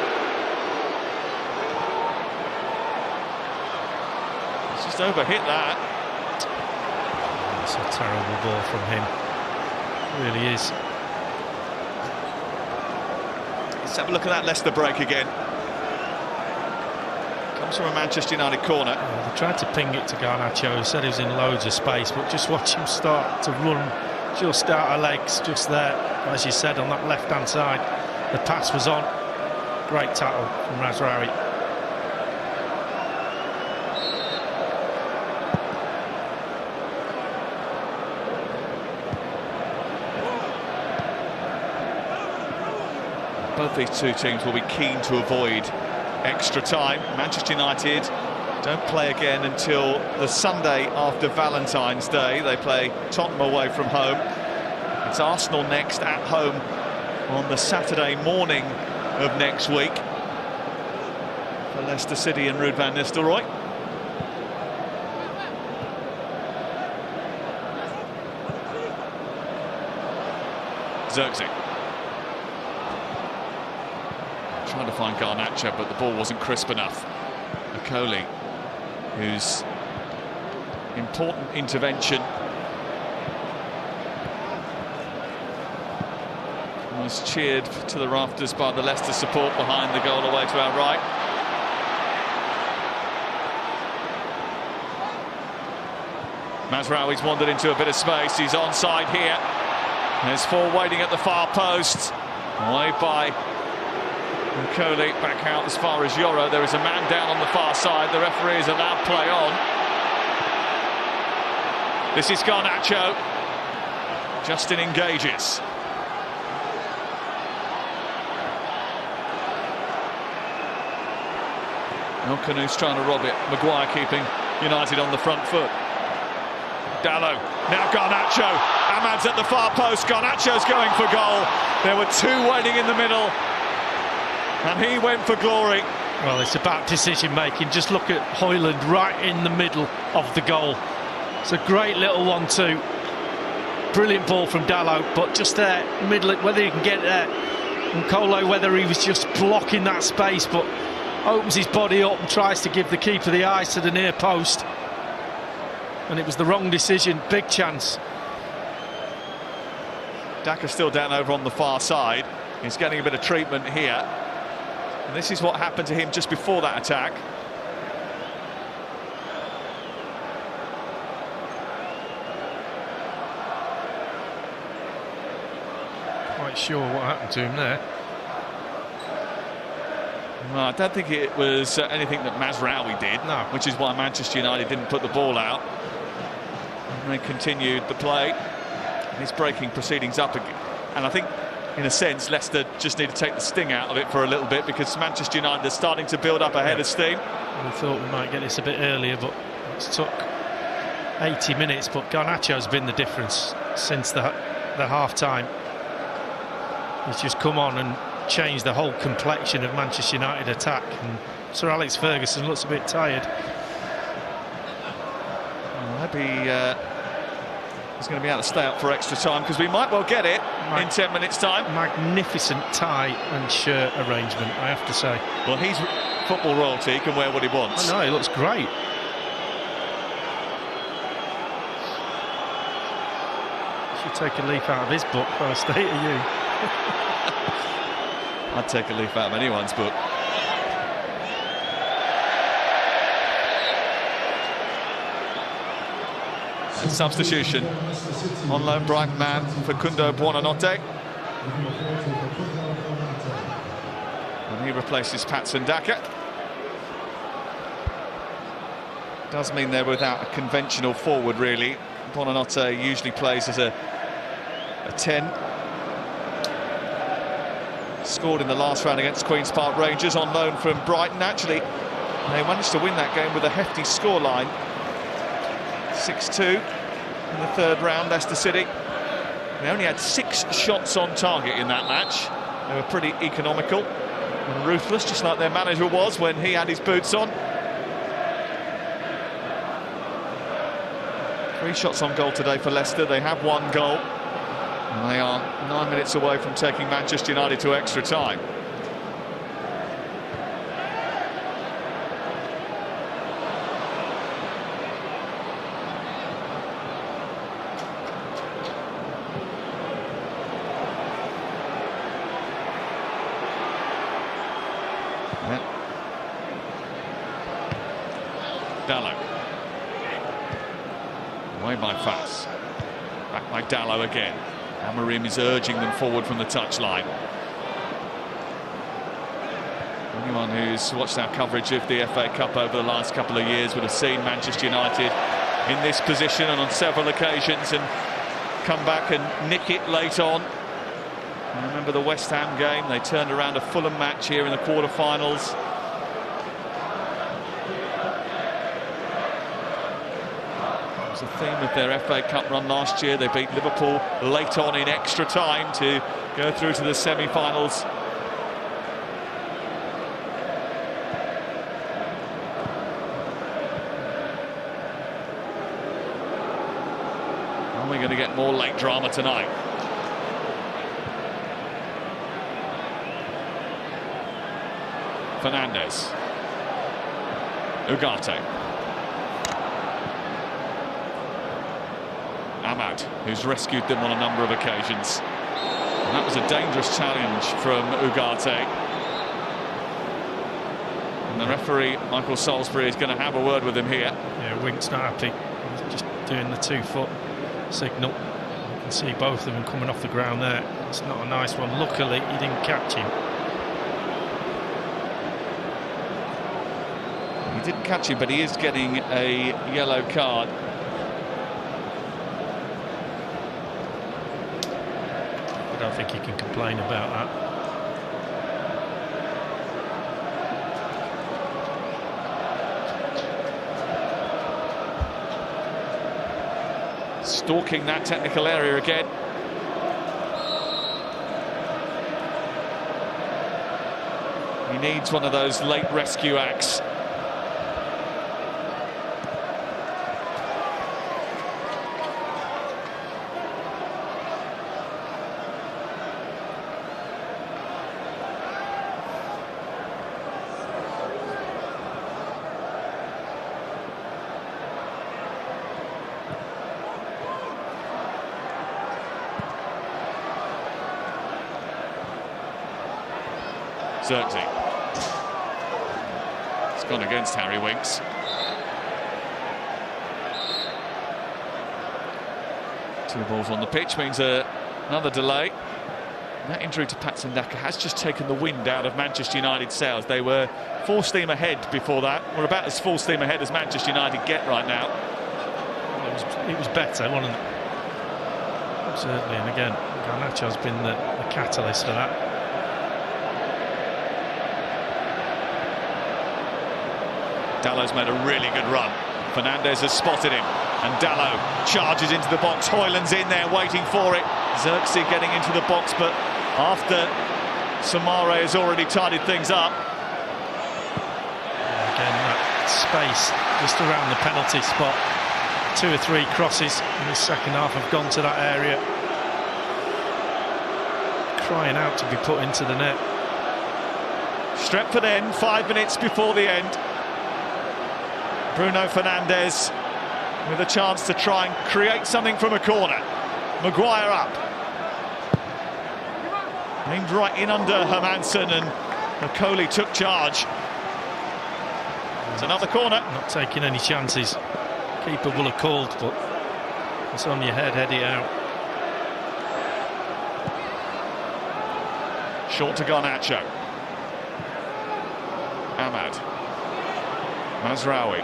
He's just overhit that. It's a terrible ball from him. Really is. Let's have a look at that Leicester break again. Comes from a Manchester United corner. Yeah, they tried to ping it to Garnacho, who said he was in loads of space, but just watch him start to run just out of legs, just there, as you said, on that left-hand side. The pass was on. Great tackle from Mazraoui. Both these two teams will be keen to avoid extra time. Manchester United don't play again until the Sunday after Valentine's Day. They play Tottenham away from home. It's Arsenal next at home on the Saturday morning of next week for Leicester City and Ruud van Nistelrooy. Zirkzee trying to find Garnacho, but the ball wasn't crisp enough. Okoli, whose important intervention was cheered to the rafters by the Leicester support behind the goal away to our right. Mazraoui's wandered into a bit of space. He's onside here. There's 4 waiting at the far post. Away by Okoli, back out as far as Yoro. There is a man down on the far side. The referee is allowed play on. This is Garnacho. Justin engages. El Khanous trying to rob it. Maguire keeping United on the front foot. Dallo, now Garnacho. Ahmad's at the far post. Garnacho's going for goal. There were 2 waiting in the middle, and he went for glory. Well, it's about decision making. Just look at Hoyland right in the middle of the goal. It's a great little 1-2. Brilliant ball from Dallo, but just there, middle, whether he can get there. And Colo, whether he was just blocking that space, but opens his body up and tries to give the keeper the eyes to the near post. And it was the wrong decision. Big chance. Daka still down over on the far side. He's getting a bit of treatment here. And this is what happened to him just before that attack. Quite sure what happened to him there. Well, I don't think it was anything that Mazraoui did, no. Which is why Manchester United didn't put the ball out. And they continued the play. He's breaking proceedings up again. And I think, in a sense, Leicester just need to take the sting out of it for a little bit, because Manchester United are starting to build up a head of steam. We thought we might get this a bit earlier, but it's took 80 minutes. But Garnacho's been the difference since the half-time. He's just come on and changed the whole complexion of Manchester United attack. And Sir Alex Ferguson looks a bit tired. Well, maybe He's going to be able to stay up for extra time because we might well get it in 10 minutes' time. Magnificent tie and shirt arrangement, I have to say. Well, he's football royalty. He can wear what he wants. I know, he looks great. Should take a leaf out of his book, if I stay to you. I'd take a leaf out of anyone's book. And substitution. On loan, Brighton man for Kundo Buonanotte. And he replaces Patson Daka. Does mean they're without a conventional forward, really. Buonanotte usually plays as a 10. Scored in the last round against Queen's Park Rangers on loan from Brighton. Actually, they managed to win that game with a hefty scoreline. 6-2 in the third round, Leicester City. They only had 6 shots on target in that match. They were pretty economical and ruthless, just like their manager was when he had his boots on. 3 shots on goal today for Leicester. They have 1 goal. And they are 9 minutes away from taking Manchester United to extra time. Dallow. Away by Fass. Back by Dallow again. Amorim is urging them forward from the touchline. Anyone who's watched our coverage of the FA Cup over the last couple of years would have seen Manchester United in this position and on several occasions and come back and nick it late on. I remember the West Ham game. They turned around a Fulham match here in the quarter-finals. The theme of their FA Cup run last year. They beat Liverpool late on in extra time to go through to the semi-finals. Are we going to get more late drama tonight? Fernandes. Ugarte. Ahmad, who's rescued them on a number of occasions. And that was a dangerous challenge from Ugarte. And the referee, Michael Salisbury, is going to have a word with him here. Yeah, Wink's not happy. He's just doing the 2-foot signal. You can see both of them coming off the ground there. It's not a nice one. Luckily, he didn't catch him. He didn't catch him, but he is getting a yellow card. I don't think he can complain about that. Stalking that technical area again. He needs one of those late rescue acts. Xerxes. It's gone against Harry Winks. Two balls on the pitch means another delay. And that injury to Patson Daka has just taken the wind out of Manchester United's sails. They were full steam ahead before that. We're about as full steam ahead as Manchester United get right now. Well, it was better, wasn't it? Certainly, and again, Garnacho's been the catalyst for that. Dallow's made a really good run. Fernandes has spotted him, and Dallow charges into the box. Højlund's in there waiting for it. Xerxes getting into the box, but after Samare has already tidied things up. Again, that space just around the penalty spot 2 or 3 crosses in the second half have gone to that area, crying out to be put into the net. Stretford end, 5 minutes before the end. Bruno Fernandes with a chance to try and create something from a corner. Maguire up. Aimed right in under Hermansen, and Macaulay took charge. It's another corner. Not taking any chances. Keeper will have called, but it's on your head, head it out. Short to Garnacho. Ahmad. Mazraoui.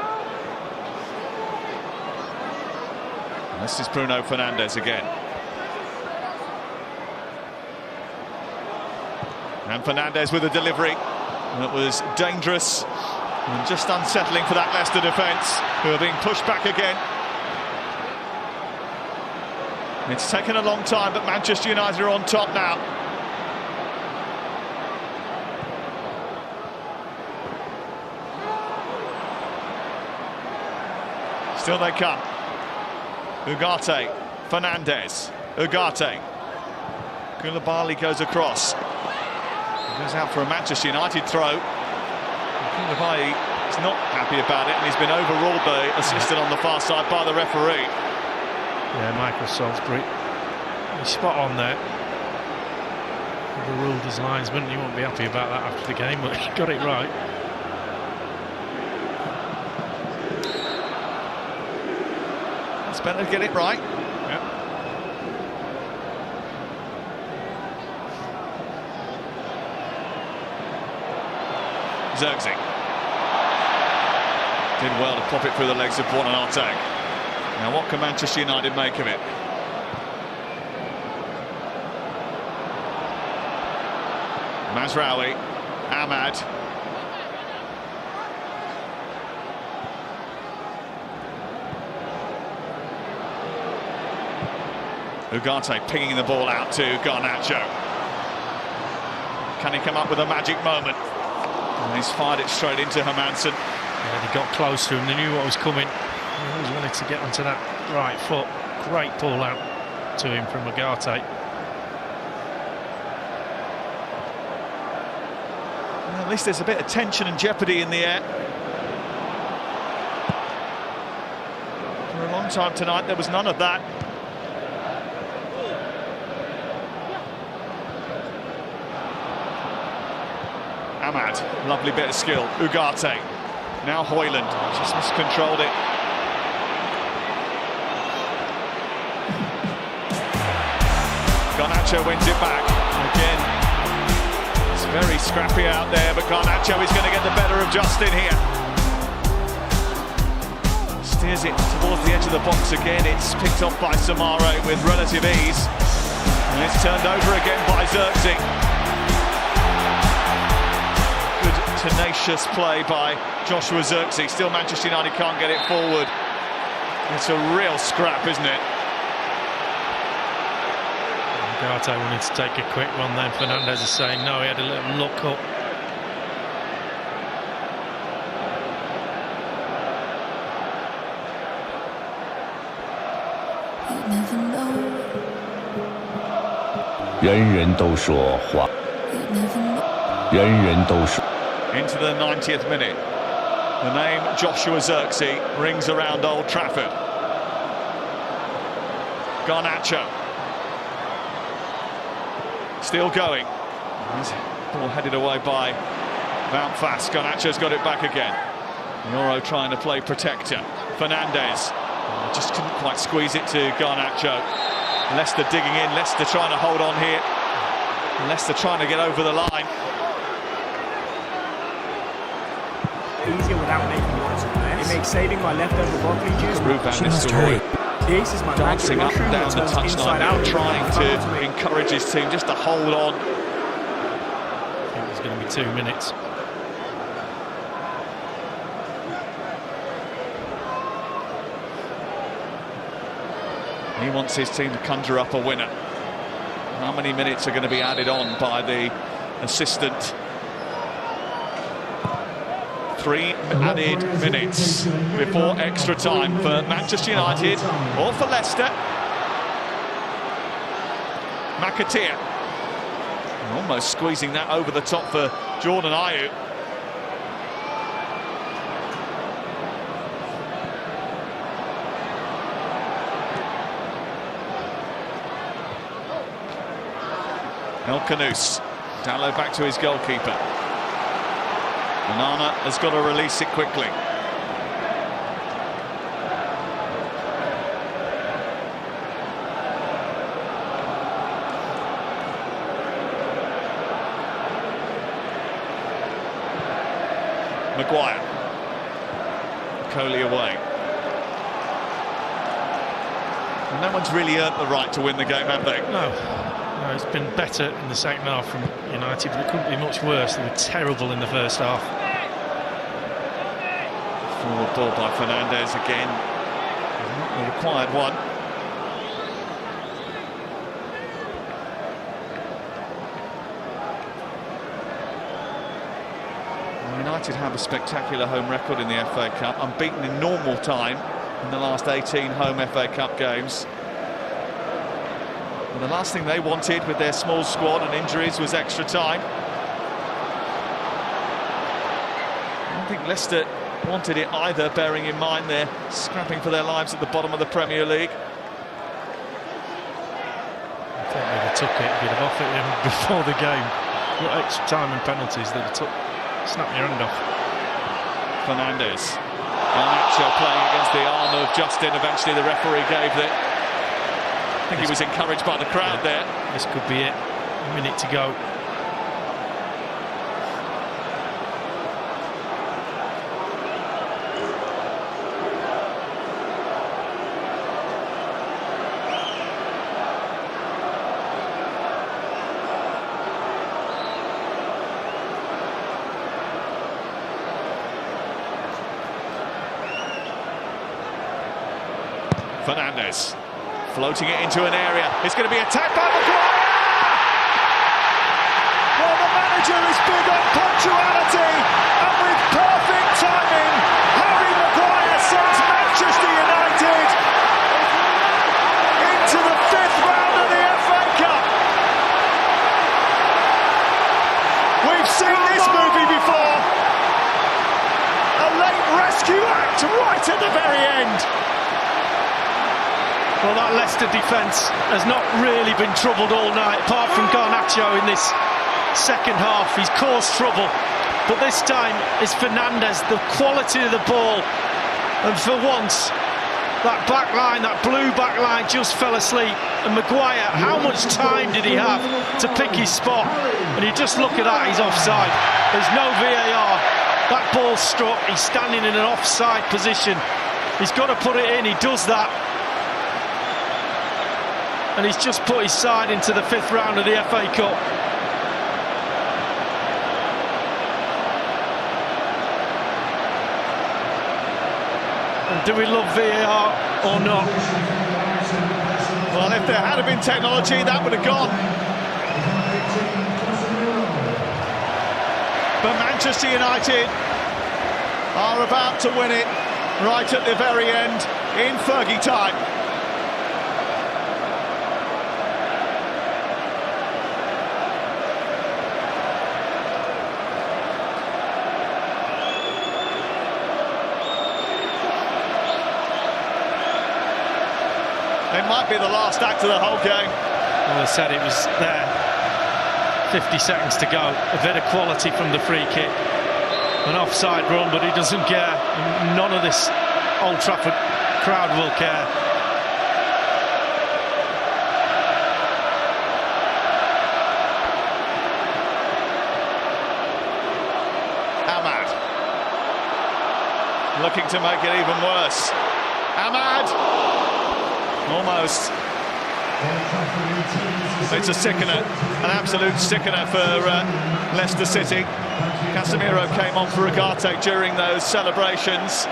And this is Bruno Fernandes again. And Fernandes with a delivery that was dangerous and just unsettling for that Leicester defence, who are being pushed back again. It's taken a long time, but Manchester United are on top now. Still they come. Ugarte, Fernandes, Ugarte. Koulibaly goes across. Goes out for a Manchester United throw. Koulibaly is not happy about it, and he's been overruled, assisted on the far side by the referee. Yeah, Michael Salisbury, he's spot on there. Overruled his linesman. He won't be happy about that after the game, but he got it right. It's better to get it right. Yep. Zirkzee did well to pop it through the legs of Buonanotte. Now what can Manchester United make of it? Mazraoui, Ahmad. Ugarte pinging the ball out to Garnacho. Can he come up with a magic moment? And he's fired it straight into Hermansen. Yeah, they got close to him, they knew what was coming. He always wanted to get onto that right foot. Great pull out to him from Ugarte. Well, at least there's a bit of tension and jeopardy in the air. For a long time tonight there was none of that. Ahmad, lovely bit of skill. Ugarte, now Højlund, just miscontrolled it. Garnacho wins it back. Again, it's very scrappy out there, but Garnacho is going to get the better of Justin here. Steers it towards the edge of the box again. It's picked off by Samaro with relative ease. And it's turned over again by Zirkzee. Tenacious play by Joshua Zirkzee. Still Manchester United can't get it forward. It's a real scrap, isn't it? Ugarte wanted to take a quick one then. Fernandes is saying no, he had a little look up. Into the 90th minute. The name Joshua Zirkzee rings around Old Trafford. Garnacho. Still going. Ball headed away by Mount Fast. Garnacho's got it back again. Yoro trying to play protector. Fernandes just couldn't quite squeeze it to Garnacho. Leicester digging in. Leicester trying to hold on here. Leicester trying to get over the line. Easier without making lots of mess. It makes saving my leftover broccoli juice. Ruud van Nistelrooy This is my dancing up and down the touchline now, trying to to encourage his team just to hold on. I think there's going to be 2 minutes. He wants his team to conjure up a winner. How many minutes are going to be added on by the assistant? 3 added minutes before extra time for Manchester United or for Leicester. McAteer almost squeezing that over the top for Jordan Ayew. El Khanous. Dallo back to his goalkeeper. Onana has got to release it quickly. Maguire. Coley away. And no one's really earned the right to win the game, have they? No, it's been better in the second half from United, but it couldn't be much worse. They were terrible in the first half. Forward ball by Fernandes again. Not the required one. United have a spectacular home record in the FA Cup, unbeaten in normal time in the last 18 home FA Cup games. And the last thing they wanted with their small squad and injuries was extra time. I don't think Leicester wanted it either, bearing in mind they're scrapping for their lives at the bottom of the Premier League. I think they'd have took it, they'd have offered him before the game. What extra time and penalties they'd have took. Snap your hand off. Fernandes. Garnacho playing against the arm of Justin. Eventually the referee gave it. I think he was encouraged by the crowd there. This could be it. A minute to go. Fernandes floating it into an area. It's going to be attacked by Maguire. Well, the manager is big on punctuality, and with perfect timing, Harry Maguire sends Manchester United into the 5th round of the FA Cup. We've seen this movie before. A late rescue act right at the very end. Well, that Leicester defence has not really been troubled all night, apart from Garnacho in this second half. He's caused trouble, but this time it's Fernandes, the quality of the ball, and for once that back line, that blue back line, just fell asleep. And Maguire, how much time did he have to pick his spot? And you just look at that, he's offside. There's no VAR. That ball struck, he's standing in an offside position. He's got to put it in, he does that. And he's just put his side into the 5th round of the FA Cup. And do we love VAR or not? Well, if there had been technology, that would have gone. But Manchester United are about to win it right at the very end in Fergie time. It might be the last act of the whole game. Well, I said it was there. 50 seconds to go. A bit of quality from the free kick. An offside run, but he doesn't care. None of this Old Trafford crowd will care. Ahmad. Looking to make it even worse. Ahmad. Almost. It's a sickener, an absolute sickener for Leicester City. Casemiro came on for Ugarte during those celebrations.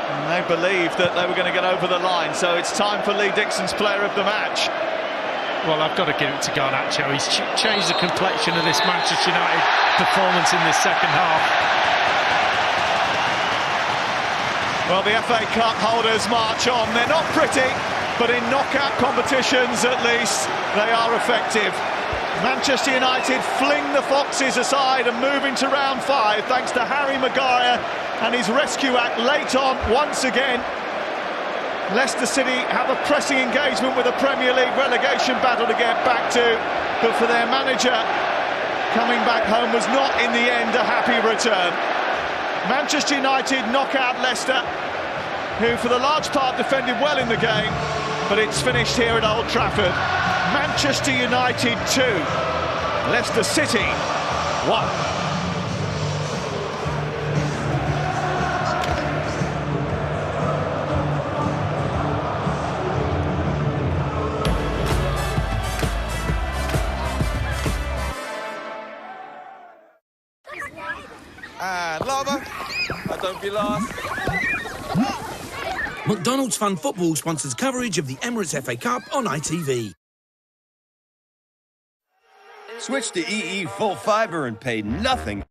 And they believed that they were going to get over the line, so it's time for Lee Dixon's player of the match. Well, I've got to give it to Garnacho. He's changed the complexion of this Manchester United performance in this second half. Well, the FA Cup holders march on. They're not pretty, but in knockout competitions at least, they are effective. Manchester United fling the Foxes aside and move into round 5 thanks to Harry Maguire and his rescue act late on once again. Leicester City have a pressing engagement with a Premier League relegation battle to get back to, but for their manager, coming back home was not in the end a happy return. Manchester United knock out Leicester, who for the large part defended well in the game, but it's finished here at Old Trafford. Manchester United 2, Leicester City 1. And lava, don't be lost. McDonald's Fun Football sponsors coverage of the Emirates FA Cup on ITV. Switch to EE Full Fiber and pay nothing.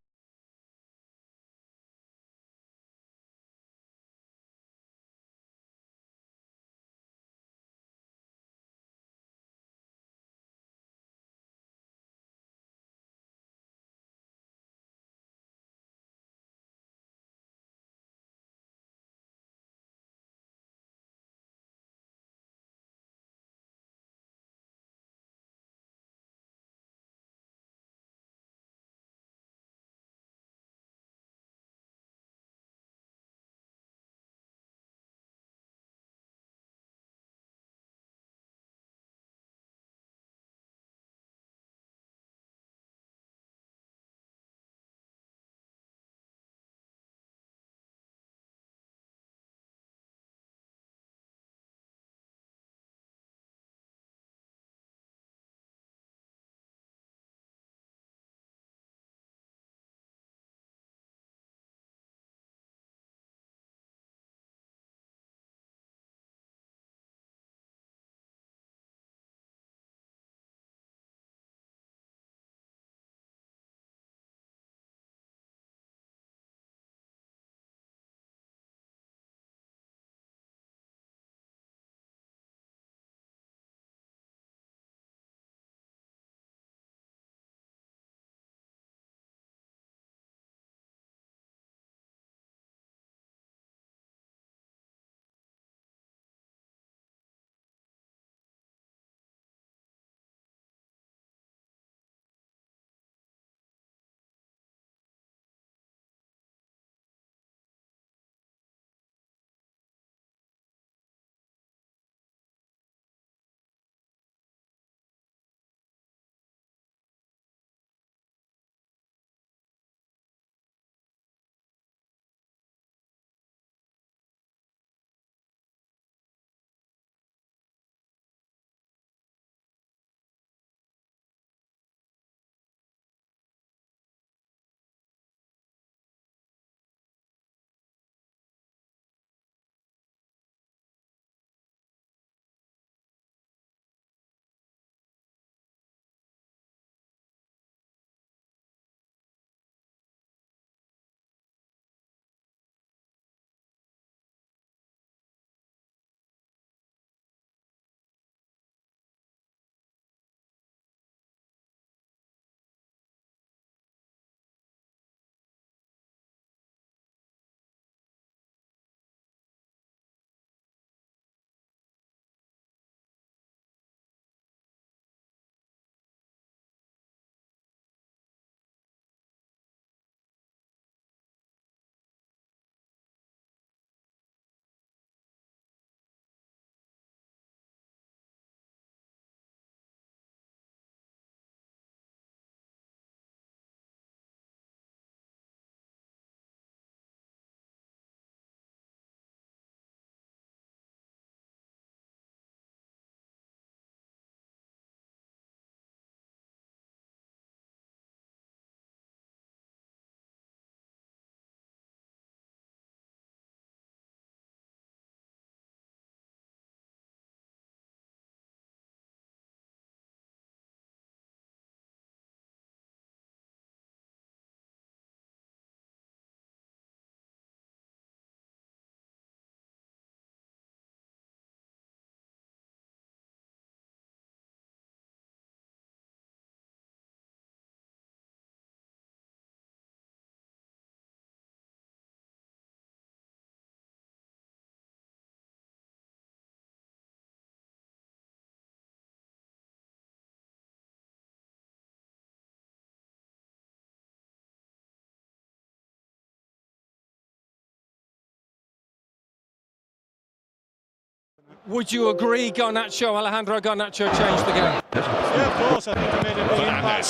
Would you agree Alejandro Garnacho changed the game? Yeah, of course. I think he made a big impact.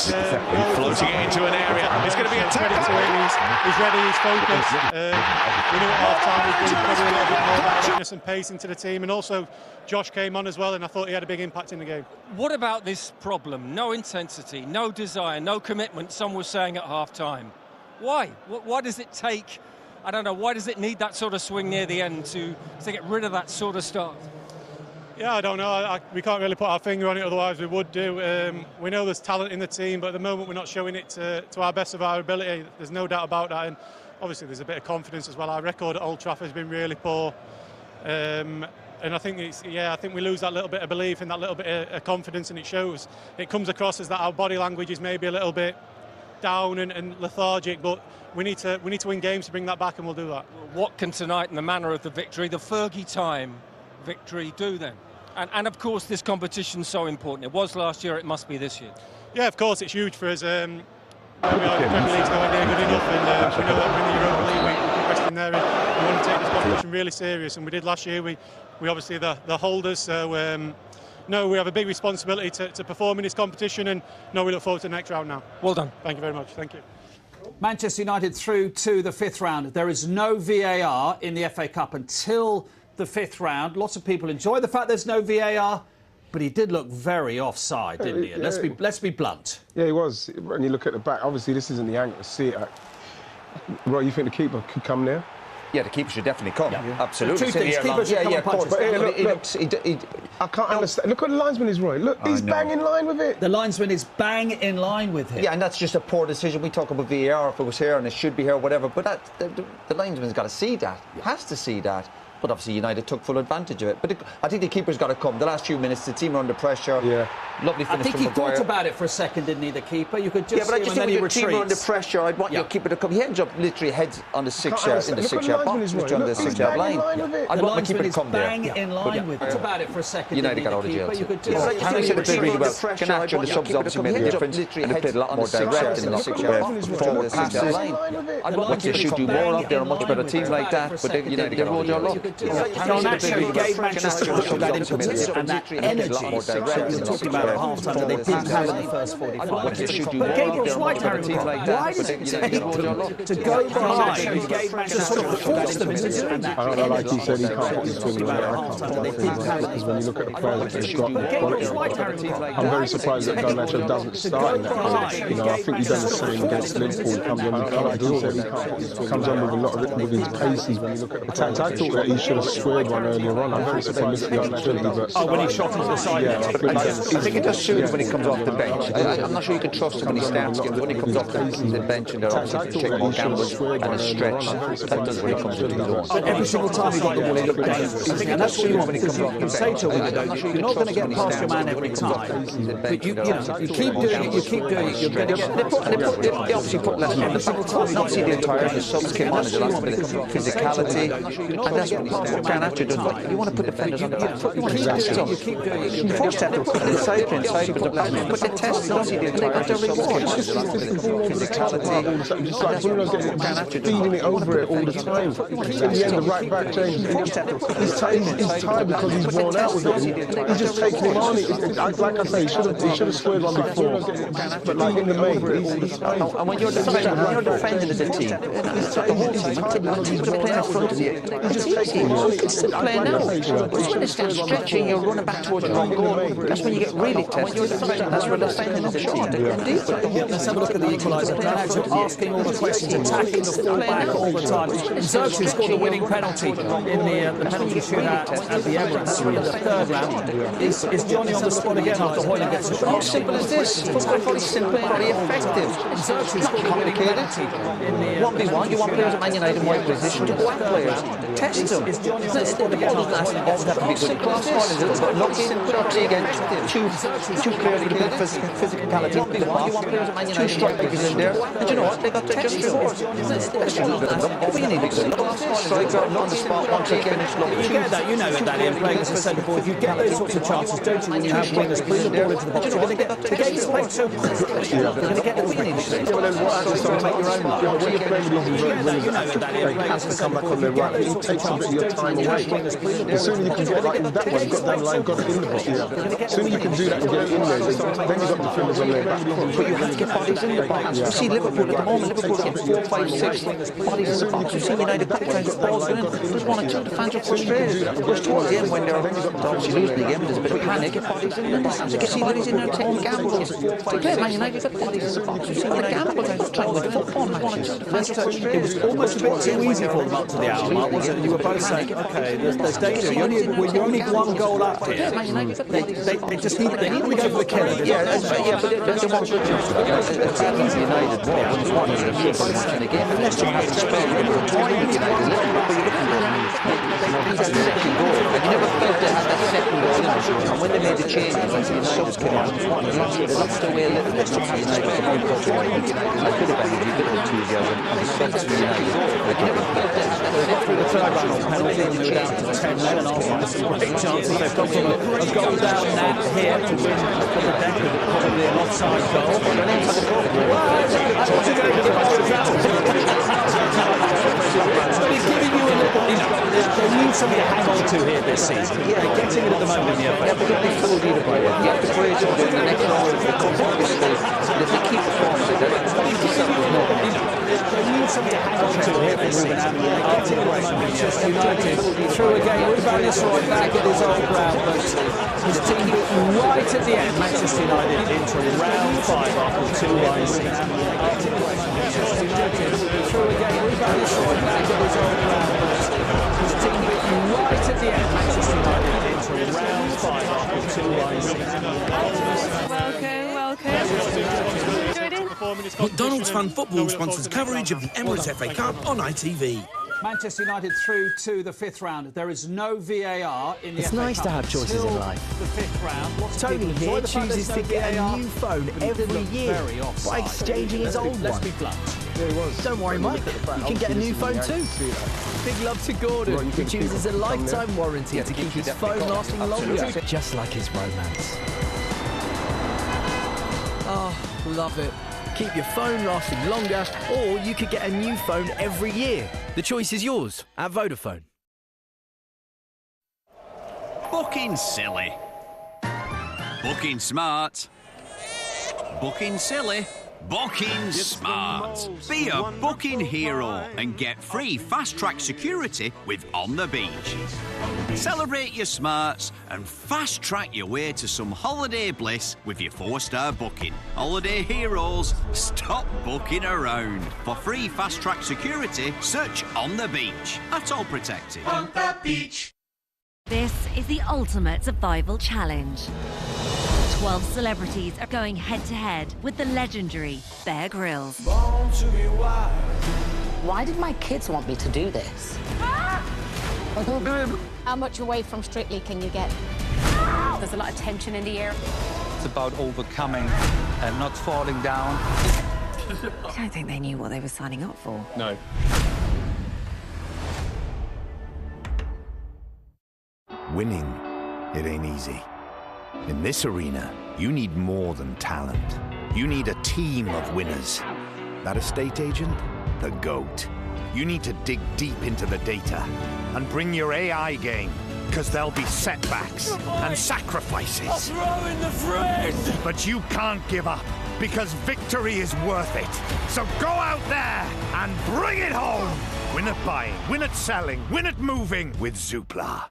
Floating it into an area. It's going to be a tackle. He's ready, he's focused. We knew at half-time he'd bring probably a little bit more directness and pace into the team. And also, Josh came on as well, and I thought he had a big impact in the game. What about this problem? No intensity, no desire, no commitment, some were saying at half-time. Why? Why does it take, I don't know, why does it need that sort of swing near the end to get rid of that sort of start? Yeah, I don't know. We can't really put our finger on it, otherwise we would do. We know there's talent in the team, but at the moment we're not showing it to our best of our ability. There's no doubt about that, and obviously there's a bit of confidence as well. Our record at Old Trafford has been really poor, and I think I think we lose that little bit of belief and that little bit of confidence, and it shows. It comes across as that our body language is maybe a little bit down and lethargic, but we need to win games to bring that back, and we'll do that. What can tonight, in the manner of the victory, the Fergie time victory, do then? And of course this competition's so important. It was last year, it must be this year. Yeah, of course it's huge for us. We are the Premier League's nowhere near good enough, and we know that we're in the Europa League, we progressed in there, and we want to take this competition really serious, and we did last year. We obviously the holders, so no, we have a big responsibility to perform in this competition, and no, we look forward to the next round now. Well done. Thank you very much. Thank you. Manchester United through to the fifth round. There is no VAR in the FA Cup until the fifth round. Lots of people enjoy the fact there's no VAR, but he did look very offside, didn't he? Yeah. Let's be blunt. Yeah, he was. When you look at the back, obviously this isn't the angle to see it. Roy, you think the keeper could come there? Yeah, the keeper should definitely come. Yeah. Absolutely. Two things. Keeper should come and punch. But I can't understand. Look what the linesman is, Roy. Look, he's bang in line with it. The linesman is bang in line with him. Yeah, and that's just a poor decision. We talk about VAR, if it was here and it should be here, whatever. But the linesman's got to see that. Yeah. Has to see that. But obviously United took full advantage of it. But I think the keeper's got to come. The last few minutes, the team are under pressure. Yeah. Lovely finish. I think from he Maguire. thought about it for a second, didn't he, the keeper? You could just but I just think when the team are under pressure. I'd want your keeper to come. He ends up literally heads on the 6-yard in the 6-yard box, just on the 6-yard line. I'd want my keeper to come there. Bang in line with it. Thought about it for a second. United got out of jail. And I said it played really well. Garnacho and the subs obviously made a difference, and they played a lot more direct in the 6-yard forward passes. I'd want my keeper to do more of. They're a much better team like that, but United got out of jail. Garnacho gave Manchester that impetus and that energy you're talking about at half-time that they didn't have in the first 45 minutes. But Gabriel's right, Harry. Why does it take them to go behind and gave Manchester sort of force them into doing that? I don't know, like he said, he can't put his finger on it. I can't put my finger on it, because when you look at the players that they've got, I'm very surprised that Garnacho doesn't start in that position. You know, I think he does the same against Liverpool. He comes on, like he said, he comes on with a lot of it, with his paces. When you look at the attacks, I thought that he should have squared one earlier on. I'm very surprised that when he shot into the side. Yeah, I think it does suit when he comes off the bench. I'm not sure you can trust him when he starts games. When he comes off the bench and they're obviously taking more gambles and a stretch, that does when he comes into his own. But every single time he got the ball, he looked dangerous. And that's what you want when he comes off the bench. You say to him, you're not going to get past your man every time. But you keep doing it, you're going to get... They obviously put less on the subs. Obviously the entire subs came on as a lot of physicality, and that's what Garnacho does. You want to put defenders on the back foot. You want to test them. You force that to put inside, but the test is obviously the entire subs came on as a lot of physicality. Just like Bruno's getting feeding it over it all the time. In the end, the right back change. He's tired because he's worn out with it. He's just taking him on. Like I say, he should have squared one before. But like in the main, and when you're defending as a team, the whole team's going to play in front of you. It's easy. It's still playing out. When they start stretching, you're running back towards your own goal. That's when you get really tested. That's where defending as a team. Let's have a look at the equaliser. Garnacho asking all the questions, attacking the full-back all the time. Xerxes scored the winning penalty in the penalty shootout at the Emirates in the third round. Is Johnny on the spot again after Hoyland gets a shot? How simple is this? Football very simple, very effective. Xerxes scored the winning penalty. 1v1, you want players at Man United in wide position to go at players. Test them. Is Johnny on the spot again? All doesn't have to be good. Class one is a lucky again. Two players with a bit of physicality. 1v1, you want players at Man United. Two strikers in there. And you know what? They got their just rewards. We need to good. Strikes out, not on the spot, one kick in. You get that, you know that, Ian, playing as a centre forward. You get those sorts of chances, don't you, when you have wingers bring the ball into the box. You're going to get the game is played so quickly. You're going to get the winning. You're going to make your own luck. When you're playing with these wingers, they have to come back on their right. It takes a bit your time away. The sooner you can get like that one, got down the line, got it in the box. The sooner you can do that and get it in there, then you've got defenders on their back. But you have to get bodies in the box. You see Liverpool at the moment, Liverpool get 4, 5, 6 bodies in the box. You've seen United a couple of times, balls in. There's 1 or 2 defenders are frustrated. Because towards the end, when they're obviously losing the game, there's a bit of panic, get bodies in the box. You can see bodies in there taking gambles. To play Man United, get bodies in the box. You've seen the gamble trying to football matches. It was almost a bit too easy for them up to the hour mark, wasn't it? You were both saying, okay, there's danger. You're only 1 goal up here. They just need to go for the killer. Yeah, but they want good jobs. It's United more. It's one of the people watching the game. Leicester have to spend United. He's had the second goal. I never felt they had that second goal in it. And when they made the changes, like the subs came on, they lost away a little bit. United a bit of energy, a bit of enthusiasm. And they spent to United. I never felt they had that second goal. The third round penalty, and they were down to 10 men, and Arsenal some great chances. They've gone from a goal down now here to win for the deck, probably an offside goal. But he's giving you a little, they need something to hang on to here this season. They're getting it at the moment in the FA. Yeah, but don't be fooled either by it. You have to pray to them in the next hour of the cup, obviously. If they keep performing, they need something to hang on to here this season. Manchester United through again. Ruben is right back at his old ground, but his team right at the end. Manchester United into round 5 after 2 lines. Manchester United through again. Ruben is right back at his old ground, but his team right at the end. Manchester United into round 5 after 2 lines. McDonald's Fun Football sponsors coverage of the Emirates FA Cup on ITV. Manchester United through to the 5th round. There is no VAR in the FA Cup. It's nice to have choices in life. The 5th round. Tony here chooses to get a new phone every year by exchanging his old one. Let's be blunt. Don't worry, Mike. You can get a new phone too. Big love to Gordon, who chooses a lifetime warranty to keep his phone lasting longer. Just like his romance. Oh, love it. Keep your phone lasting longer, or you could get a new phone every year. The choice is yours at Vodafone. Booking silly. Booking smart. Booking silly. Booking smart. Be a booking hero and get free fast-track security with On the Beach. Celebrate your smarts and fast-track your way to some holiday bliss with your 4-star booking. Holiday heroes, stop booking around. For free fast-track security, search On the Beach. At All Protected. On the Beach. This is the ultimate survival challenge. 12 celebrities are going head-to-head with the legendary Bear Grylls. Why did my kids want me to do this? How much away from Strictly can you get? There's a lot of tension in the air. It's about overcoming and not falling down. I don't think they knew what they were signing up for. No. Winning, it ain't easy. In this arena, you need more than talent. You need a team of winners. That estate agent? The GOAT. You need to dig deep into the data and bring your AI game, because there'll be setbacks and sacrifices. I'll throw in the fridge! But you can't give up, because victory is worth it. So go out there and bring it home! Win at buying, win at selling, win at moving with Zoopla.